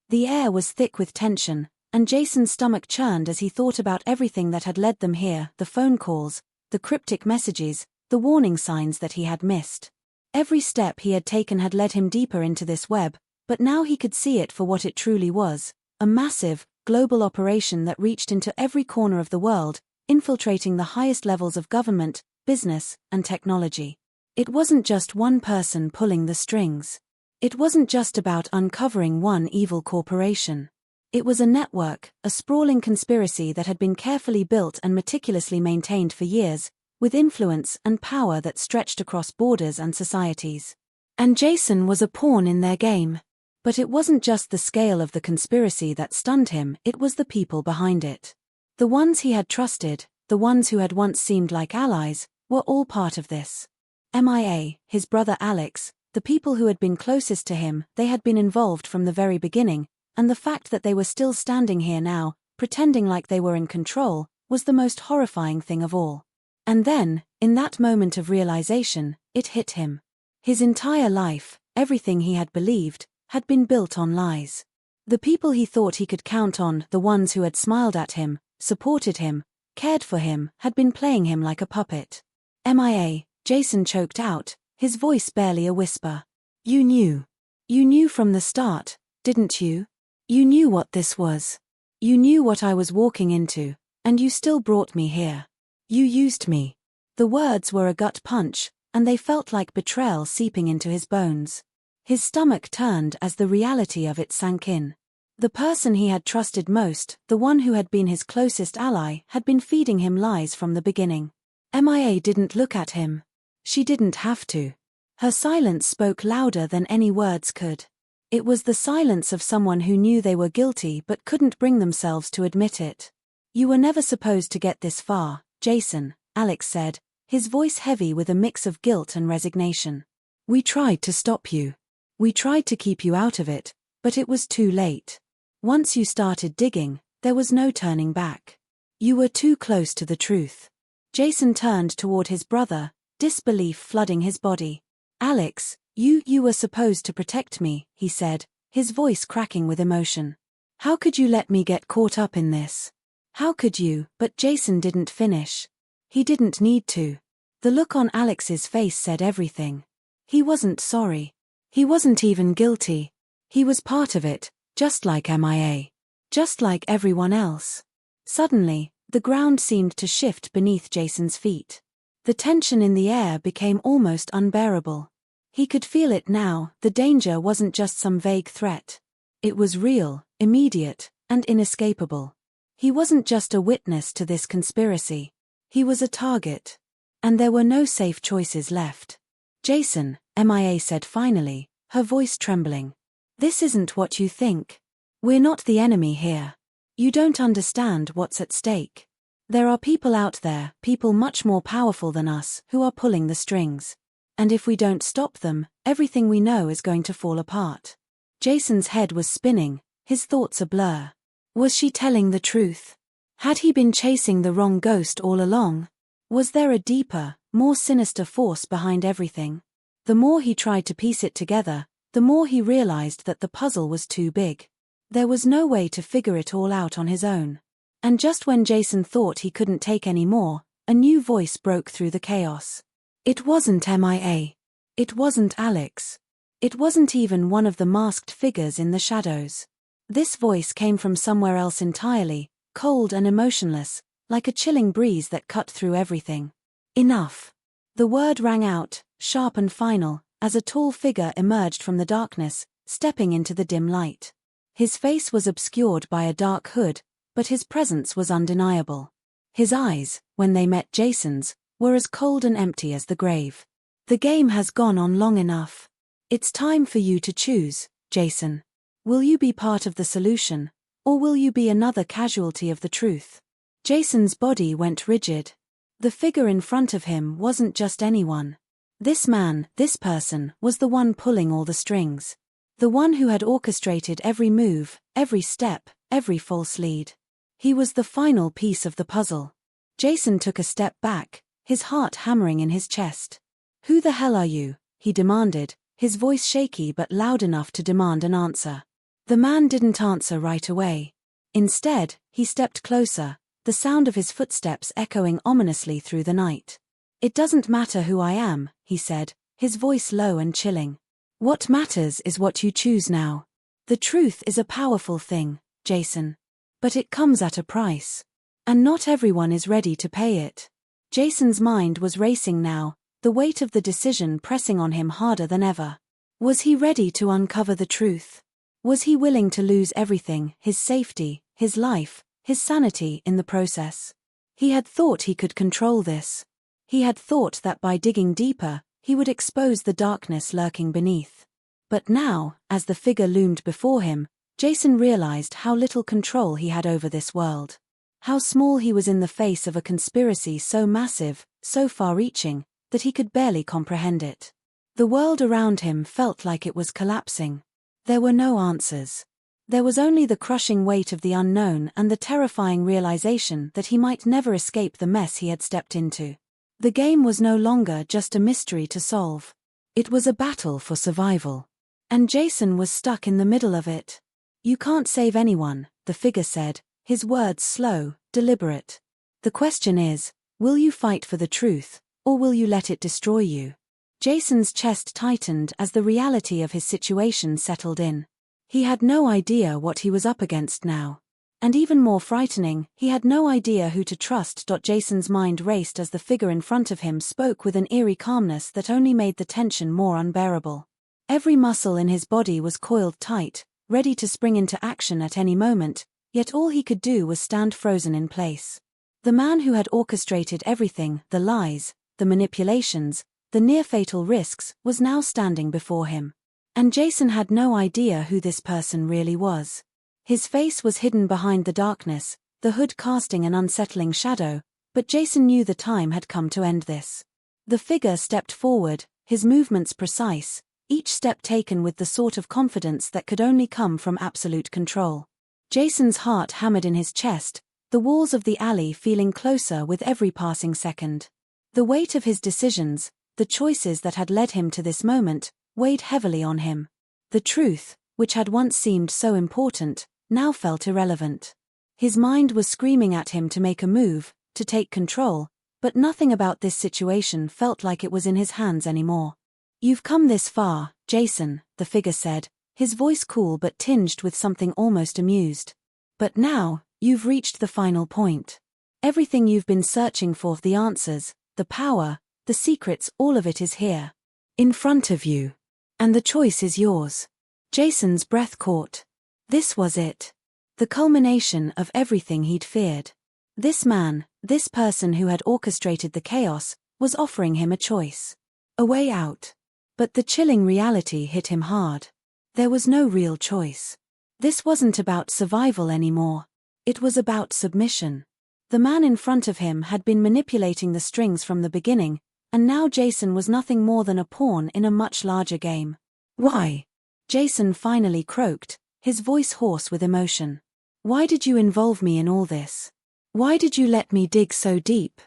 The air was thick with tension, and Jason's stomach churned as he thought about everything that had led them here, the phone calls, the cryptic messages, the warning signs that he had missed. Every step he had taken had led him deeper into this web, but now he could see it for what it truly was, a massive, global operation that reached into every corner of the world, infiltrating the highest levels of government, business, and technology. It wasn't just one person pulling the strings. It wasn't just about uncovering one evil corporation. It was a network, a sprawling conspiracy that had been carefully built and meticulously maintained for years, with influence and power that stretched across borders and societies. And Jason was a pawn in their game. But it wasn't just the scale of the conspiracy that stunned him, it was the people behind it. The ones he had trusted, the ones who had once seemed like allies, were all part of this. MIA, his brother Alex, the people who had been closest to him, they had been involved from the very beginning, and the fact that they were still standing here now, pretending like they were in control, was the most horrifying thing of all. And then, in that moment of realization, it hit him. His entire life, everything he had believed, had been built on lies. The people he thought he could count on, the ones who had smiled at him, supported him, cared for him, had been playing him like a puppet. MIA, Jason choked out, his voice barely a whisper. You knew. You knew from the start, didn't you? You knew what this was. You knew what I was walking into, and you still brought me here. You used me. The words were a gut punch, and they felt like betrayal seeping into his bones. His stomach turned as the reality of it sank in. The person he had trusted most, the one who had been his closest ally, had been feeding him lies from the beginning. MIA didn't look at him. She didn't have to. Her silence spoke louder than any words could. It was the silence of someone who knew they were guilty but couldn't bring themselves to admit it. You were never supposed to get this far, Jason, Alex said, his voice heavy with a mix of guilt and resignation. We tried to stop you. We tried to keep you out of it, but it was too late. Once you started digging, there was no turning back. You were too close to the truth. Jason turned toward his brother, disbelief flooding his body. Alex, you were supposed to protect me, he said, his voice cracking with emotion. How could you let me get caught up in this? How could you? But Jason didn't finish. He didn't need to. The look on Alex's face said everything. He wasn't sorry. He wasn't even guilty. He was part of it, just like MIA. Just like everyone else. Suddenly, the ground seemed to shift beneath Jason's feet. The tension in the air became almost unbearable. He could feel it now, the danger wasn't just some vague threat. It was real, immediate, and inescapable. He wasn't just a witness to this conspiracy. He was a target. And there were no safe choices left. Jason, MIA said finally, her voice trembling. This isn't what you think. We're not the enemy here. You don't understand what's at stake. There are people out there, people much more powerful than us, who are pulling the strings. And if we don't stop them, everything we know is going to fall apart. Jason's head was spinning, his thoughts a blur. Was she telling the truth? Had he been chasing the wrong ghost all along? Was there a deeper, more sinister force behind everything? The more he tried to piece it together, the more he realized that the puzzle was too big. There was no way to figure it all out on his own. And just when Jason thought he couldn't take any more, a new voice broke through the chaos. It wasn't MIA. It wasn't Alex. It wasn't even one of the masked figures in the shadows. This voice came from somewhere else entirely, cold and emotionless, like a chilling breeze that cut through everything. Enough. The word rang out, sharp and final, as a tall figure emerged from the darkness, stepping into the dim light. His face was obscured by a dark hood, but his presence was undeniable. His eyes, when they met Jason's, were as cold and empty as the grave. The game has gone on long enough. It's time for you to choose, Jason. Will you be part of the solution, or will you be another casualty of the truth? Jason's body went rigid. The figure in front of him wasn't just anyone. This man, this person, was the one pulling all the strings. The one who had orchestrated every move, every step, every false lead. He was the final piece of the puzzle. Jason took a step back, his heart hammering in his chest. Who the hell are you? He demanded, his voice shaky but loud enough to demand an answer. The man didn't answer right away. Instead, he stepped closer, the sound of his footsteps echoing ominously through the night. It doesn't matter who I am, he said, his voice low and chilling. What matters is what you choose now. The truth is a powerful thing, Jason. But it comes at a price. And not everyone is ready to pay it. Jason's mind was racing now, the weight of the decision pressing on him harder than ever. Was he ready to uncover the truth? Was he willing to lose everything, his safety, his life, his sanity in the process? He had thought he could control this. He had thought that by digging deeper, he would expose the darkness lurking beneath. But now, as the figure loomed before him, Jason realized how little control he had over this world. How small he was in the face of a conspiracy so massive, so far-reaching, that he could barely comprehend it. The world around him felt like it was collapsing. There were no answers. There was only the crushing weight of the unknown and the terrifying realization that he might never escape the mess he had stepped into. The game was no longer just a mystery to solve. It was a battle for survival. And Jason was stuck in the middle of it. You can't save anyone, the figure said, his words slow, deliberate. The question is, will you fight for the truth, or will you let it destroy you? Jason's chest tightened as the reality of his situation settled in. He had no idea what he was up against now. And even more frightening, he had no idea who to trust. Jason's mind raced as the figure in front of him spoke with an eerie calmness that only made the tension more unbearable. Every muscle in his body was coiled tight, ready to spring into action at any moment, yet all he could do was stand frozen in place. The man who had orchestrated everything, the lies, the manipulations, the near-fatal risks, was now standing before him. And Jason had no idea who this person really was. His face was hidden behind the darkness, the hood casting an unsettling shadow, but Jason knew the time had come to end this. The figure stepped forward, his movements precise, each step taken with the sort of confidence that could only come from absolute control. Jason's heart hammered in his chest, the walls of the alley feeling closer with every passing second. The weight of his decisions, the choices that had led him to this moment, weighed heavily on him. The truth, which had once seemed so important, now felt irrelevant. His mind was screaming at him to make a move, to take control, but nothing about this situation felt like it was in his hands anymore. You've come this far, Jason, the figure said, his voice cool but tinged with something almost amused. But now, you've reached the final point. Everything you've been searching for, the answers, the power, the secrets, all of it is here. In front of you. And the choice is yours. Jason's breath caught. This was it. The culmination of everything he'd feared. This man, this person who had orchestrated the chaos, was offering him a choice. A way out. But the chilling reality hit him hard. There was no real choice. This wasn't about survival anymore. It was about submission. The man in front of him had been manipulating the strings from the beginning, and now Jason was nothing more than a pawn in a much larger game. Why? Jason finally croaked, his voice hoarse with emotion. Why did you involve me in all this? Why did you let me dig so deep?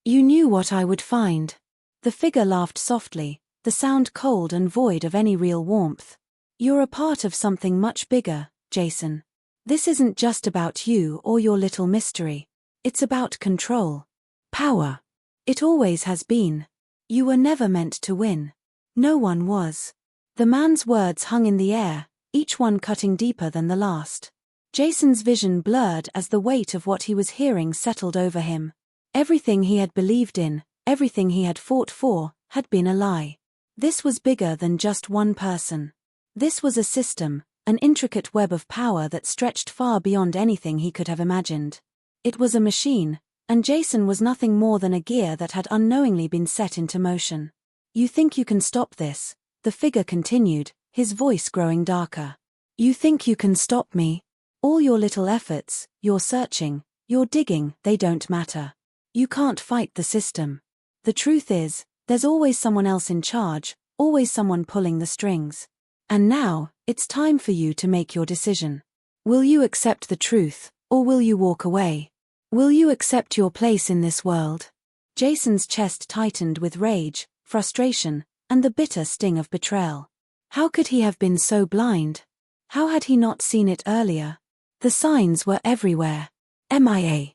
You knew what I would find. The figure laughed softly, the sound cold and void of any real warmth. You're a part of something much bigger, Jason. This isn't just about you or your little mystery. It's about control. Power. It always has been. You were never meant to win. No one was. The man's words hung in the air, each one cutting deeper than the last. Jason's vision blurred as the weight of what he was hearing settled over him. Everything he had believed in, everything he had fought for, had been a lie. This was bigger than just one person. This was a system, an intricate web of power that stretched far beyond anything he could have imagined. It was a machine, and Jason was nothing more than a gear that had unknowingly been set into motion. You think you can stop this? The figure continued, his voice growing darker. You think you can stop me? All your little efforts, your searching, your digging, they don't matter. You can't fight the system. The truth is, there's always someone else in charge, always someone pulling the strings. And now, it's time for you to make your decision. Will you accept the truth, or will you walk away? Will you accept your place in this world? Jason's chest tightened with rage, frustration, and the bitter sting of betrayal. How could he have been so blind? How had he not seen it earlier? The signs were everywhere. MIA.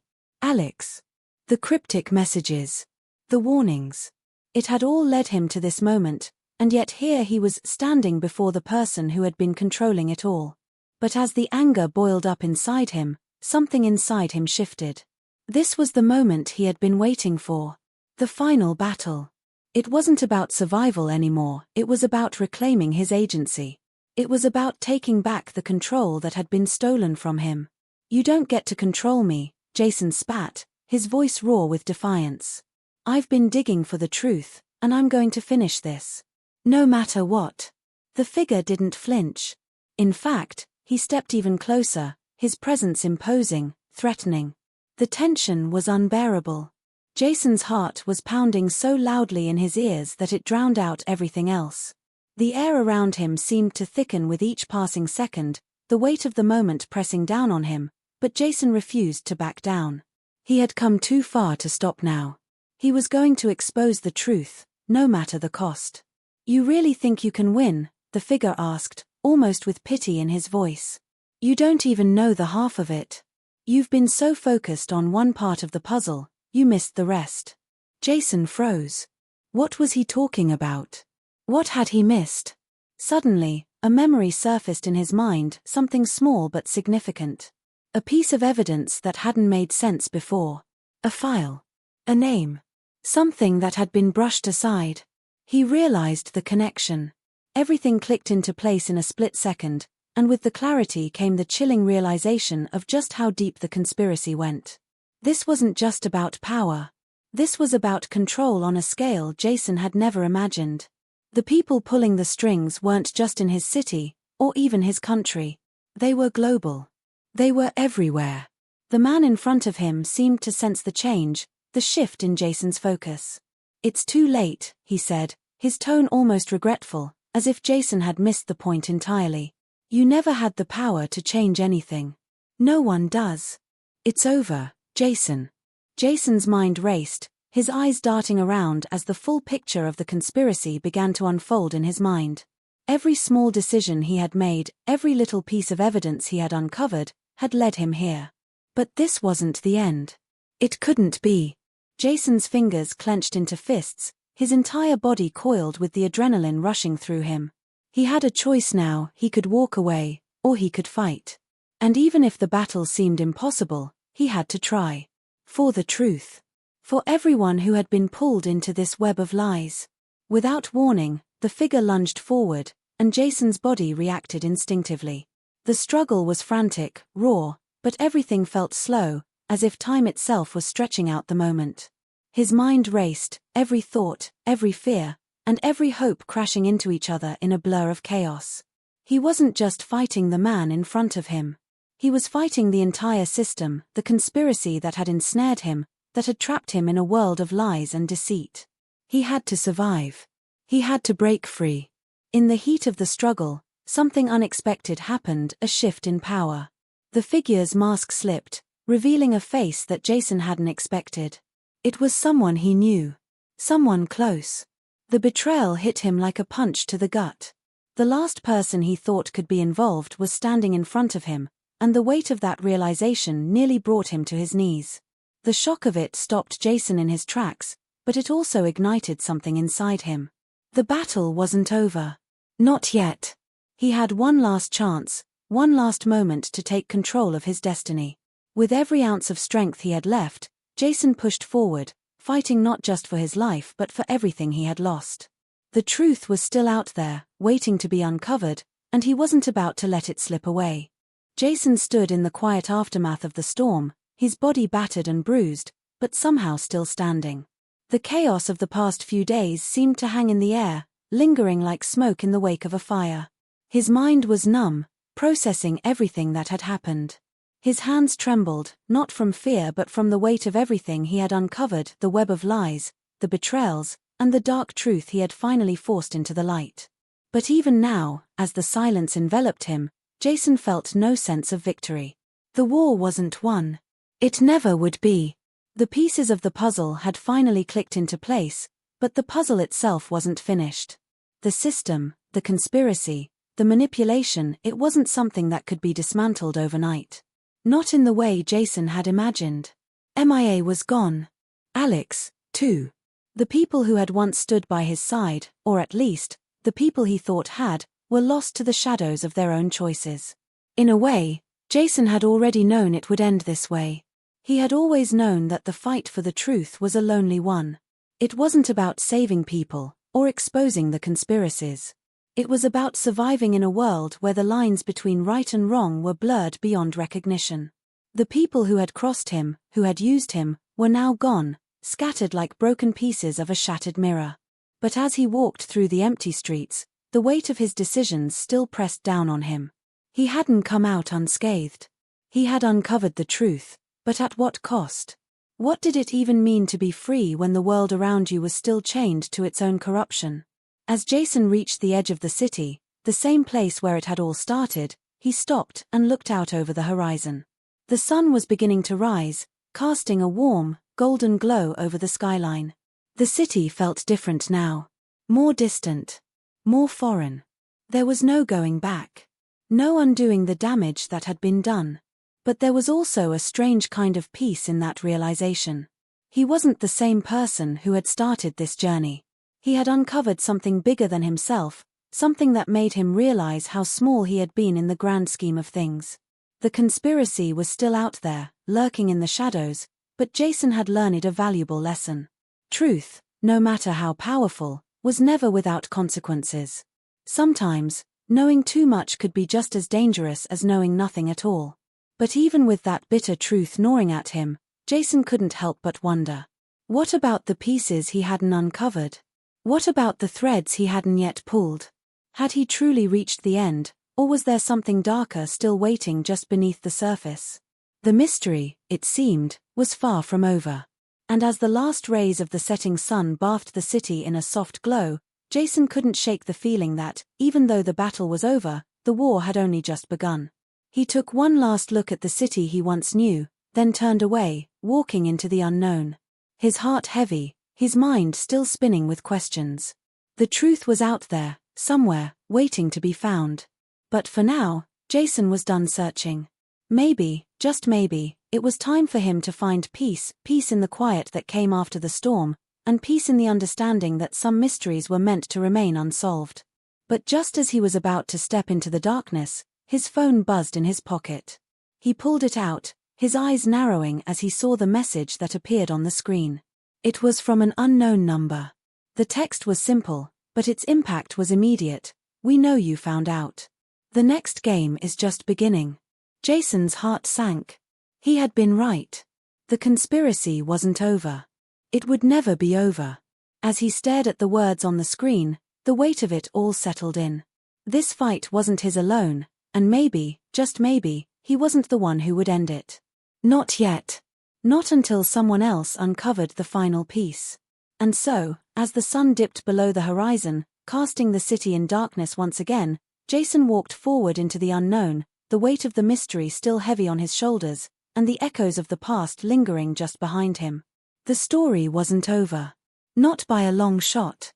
Alex. The cryptic messages. The warnings. It had all led him to this moment, and yet here he was standing before the person who had been controlling it all. But as the anger boiled up inside him, something inside him shifted. This was the moment he had been waiting for. The final battle. It wasn't about survival anymore, it was about reclaiming his agency. It was about taking back the control that had been stolen from him. You don't get to control me, Jason spat, his voice raw with defiance. I've been digging for the truth, and I'm going to finish this. No matter what. The figure didn't flinch. In fact, he stepped even closer, his presence imposing, threatening. The tension was unbearable. Jason's heart was pounding so loudly in his ears that it drowned out everything else. The air around him seemed to thicken with each passing second, the weight of the moment pressing down on him, but Jason refused to back down. He had come too far to stop now. He was going to expose the truth, no matter the cost. "You really think you can win?" the figure asked, almost with pity in his voice. "You don't even know the half of it. You've been so focused on one part of the puzzle, you missed the rest." Jason froze. What was he talking about? What had he missed? Suddenly, a memory surfaced in his mind, something small but significant. A piece of evidence that hadn't made sense before. A file. A name. Something that had been brushed aside. He realized the connection. Everything clicked into place in a split second, and with the clarity came the chilling realization of just how deep the conspiracy went. This wasn't just about power. This was about control on a scale Jason had never imagined. The people pulling the strings weren't just in his city, or even his country. They were global. They were everywhere. The man in front of him seemed to sense the change, the shift in Jason's focus. "It's too late," he said, his tone almost regretful, as if Jason had missed the point entirely. "You never had the power to change anything. No one does. It's over, Jason." Jason's mind raced, his eyes darting around as the full picture of the conspiracy began to unfold in his mind. Every small decision he had made, every little piece of evidence he had uncovered, had led him here. But this wasn't the end. It couldn't be. Jason's fingers clenched into fists, his entire body coiled with the adrenaline rushing through him. He had a choice now: he could walk away, or he could fight. And even if the battle seemed impossible, he had to try. For the truth. For everyone who had been pulled into this web of lies. Without warning, the figure lunged forward, and Jason's body reacted instinctively. The struggle was frantic, raw, but everything felt slow, as if time itself was stretching out the moment. His mind raced, every thought, every fear, and every hope crashing into each other in a blur of chaos. He wasn't just fighting the man in front of him. He was fighting the entire system, the conspiracy that had ensnared him, that had trapped him in a world of lies and deceit. He had to survive. He had to break free. In the heat of the struggle, something unexpected happened, a shift in power. The figure's mask slipped, revealing a face that Jason hadn't expected. It was someone he knew. Someone close. The betrayal hit him like a punch to the gut. The last person he thought could be involved was standing in front of him, and the weight of that realization nearly brought him to his knees. The shock of it stopped Jason in his tracks, but it also ignited something inside him. The battle wasn't over. Not yet. He had one last chance, one last moment to take control of his destiny. With every ounce of strength he had left, Jason pushed forward, fighting not just for his life but for everything he had lost. The truth was still out there, waiting to be uncovered, and he wasn't about to let it slip away. Jason stood in the quiet aftermath of the storm, his body battered and bruised, but somehow still standing. The chaos of the past few days seemed to hang in the air, lingering like smoke in the wake of a fire. His mind was numb, processing everything that had happened. His hands trembled, not from fear but from the weight of everything he had uncovered, the web of lies, the betrayals, and the dark truth he had finally forced into the light. But even now, as the silence enveloped him, Jason felt no sense of victory. The war wasn't won. It never would be. The pieces of the puzzle had finally clicked into place, but the puzzle itself wasn't finished. The system, the conspiracy, the manipulation, it wasn't something that could be dismantled overnight. Not in the way Jason had imagined. MIA was gone. Alex, too. The people who had once stood by his side, or at least, the people he thought had, were lost to the shadows of their own choices. In a way, Jason had already known it would end this way. He had always known that the fight for the truth was a lonely one. It wasn't about saving people, or exposing the conspiracies. It was about surviving in a world where the lines between right and wrong were blurred beyond recognition. The people who had crossed him, who had used him, were now gone, scattered like broken pieces of a shattered mirror. But as he walked through the empty streets, the weight of his decisions still pressed down on him. He hadn't come out unscathed. He had uncovered the truth, but at what cost? What did it even mean to be free when the world around you was still chained to its own corruption? As Jason reached the edge of the city, the same place where it had all started, he stopped and looked out over the horizon. The sun was beginning to rise, casting a warm, golden glow over the skyline. The city felt different now. More distant. More foreign. There was no going back. No undoing the damage that had been done. But there was also a strange kind of peace in that realization. He wasn't the same person who had started this journey. He had uncovered something bigger than himself, something that made him realize how small he had been in the grand scheme of things. The conspiracy was still out there, lurking in the shadows, but Jason had learned a valuable lesson. Truth, no matter how powerful, was never without consequences. Sometimes, knowing too much could be just as dangerous as knowing nothing at all. But even with that bitter truth gnawing at him, Jason couldn't help but wonder. What about the pieces he hadn't uncovered? What about the threads he hadn't yet pulled? Had he truly reached the end, or was there something darker still waiting just beneath the surface? The mystery, it seemed, was far from over. And as the last rays of the setting sun bathed the city in a soft glow, Jason couldn't shake the feeling that, even though the battle was over, the war had only just begun. He took one last look at the city he once knew, then turned away, walking into the unknown. His heart heavy, his mind still spinning with questions. The truth was out there, somewhere, waiting to be found. But for now, Jason was done searching. Maybe, just maybe, it was time for him to find peace in the quiet that came after the storm, and peace in the understanding that some mysteries were meant to remain unsolved. But just as he was about to step into the darkness, his phone buzzed in his pocket. He pulled it out, his eyes narrowing as he saw the message that appeared on the screen. It was from an unknown number. The text was simple, but its impact was immediate. "We know you found out. The next game is just beginning." Jason's heart sank. He had been right. The conspiracy wasn't over. It would never be over. As he stared at the words on the screen, the weight of it all settled in. This fight wasn't his alone, and maybe, just maybe, he wasn't the one who would end it. Not yet. Not until someone else uncovered the final piece. And so, as the sun dipped below the horizon, casting the city in darkness once again, Jason walked forward into the unknown, the weight of the mystery still heavy on his shoulders, and the echoes of the past lingering just behind him. The story wasn't over. Not by a long shot.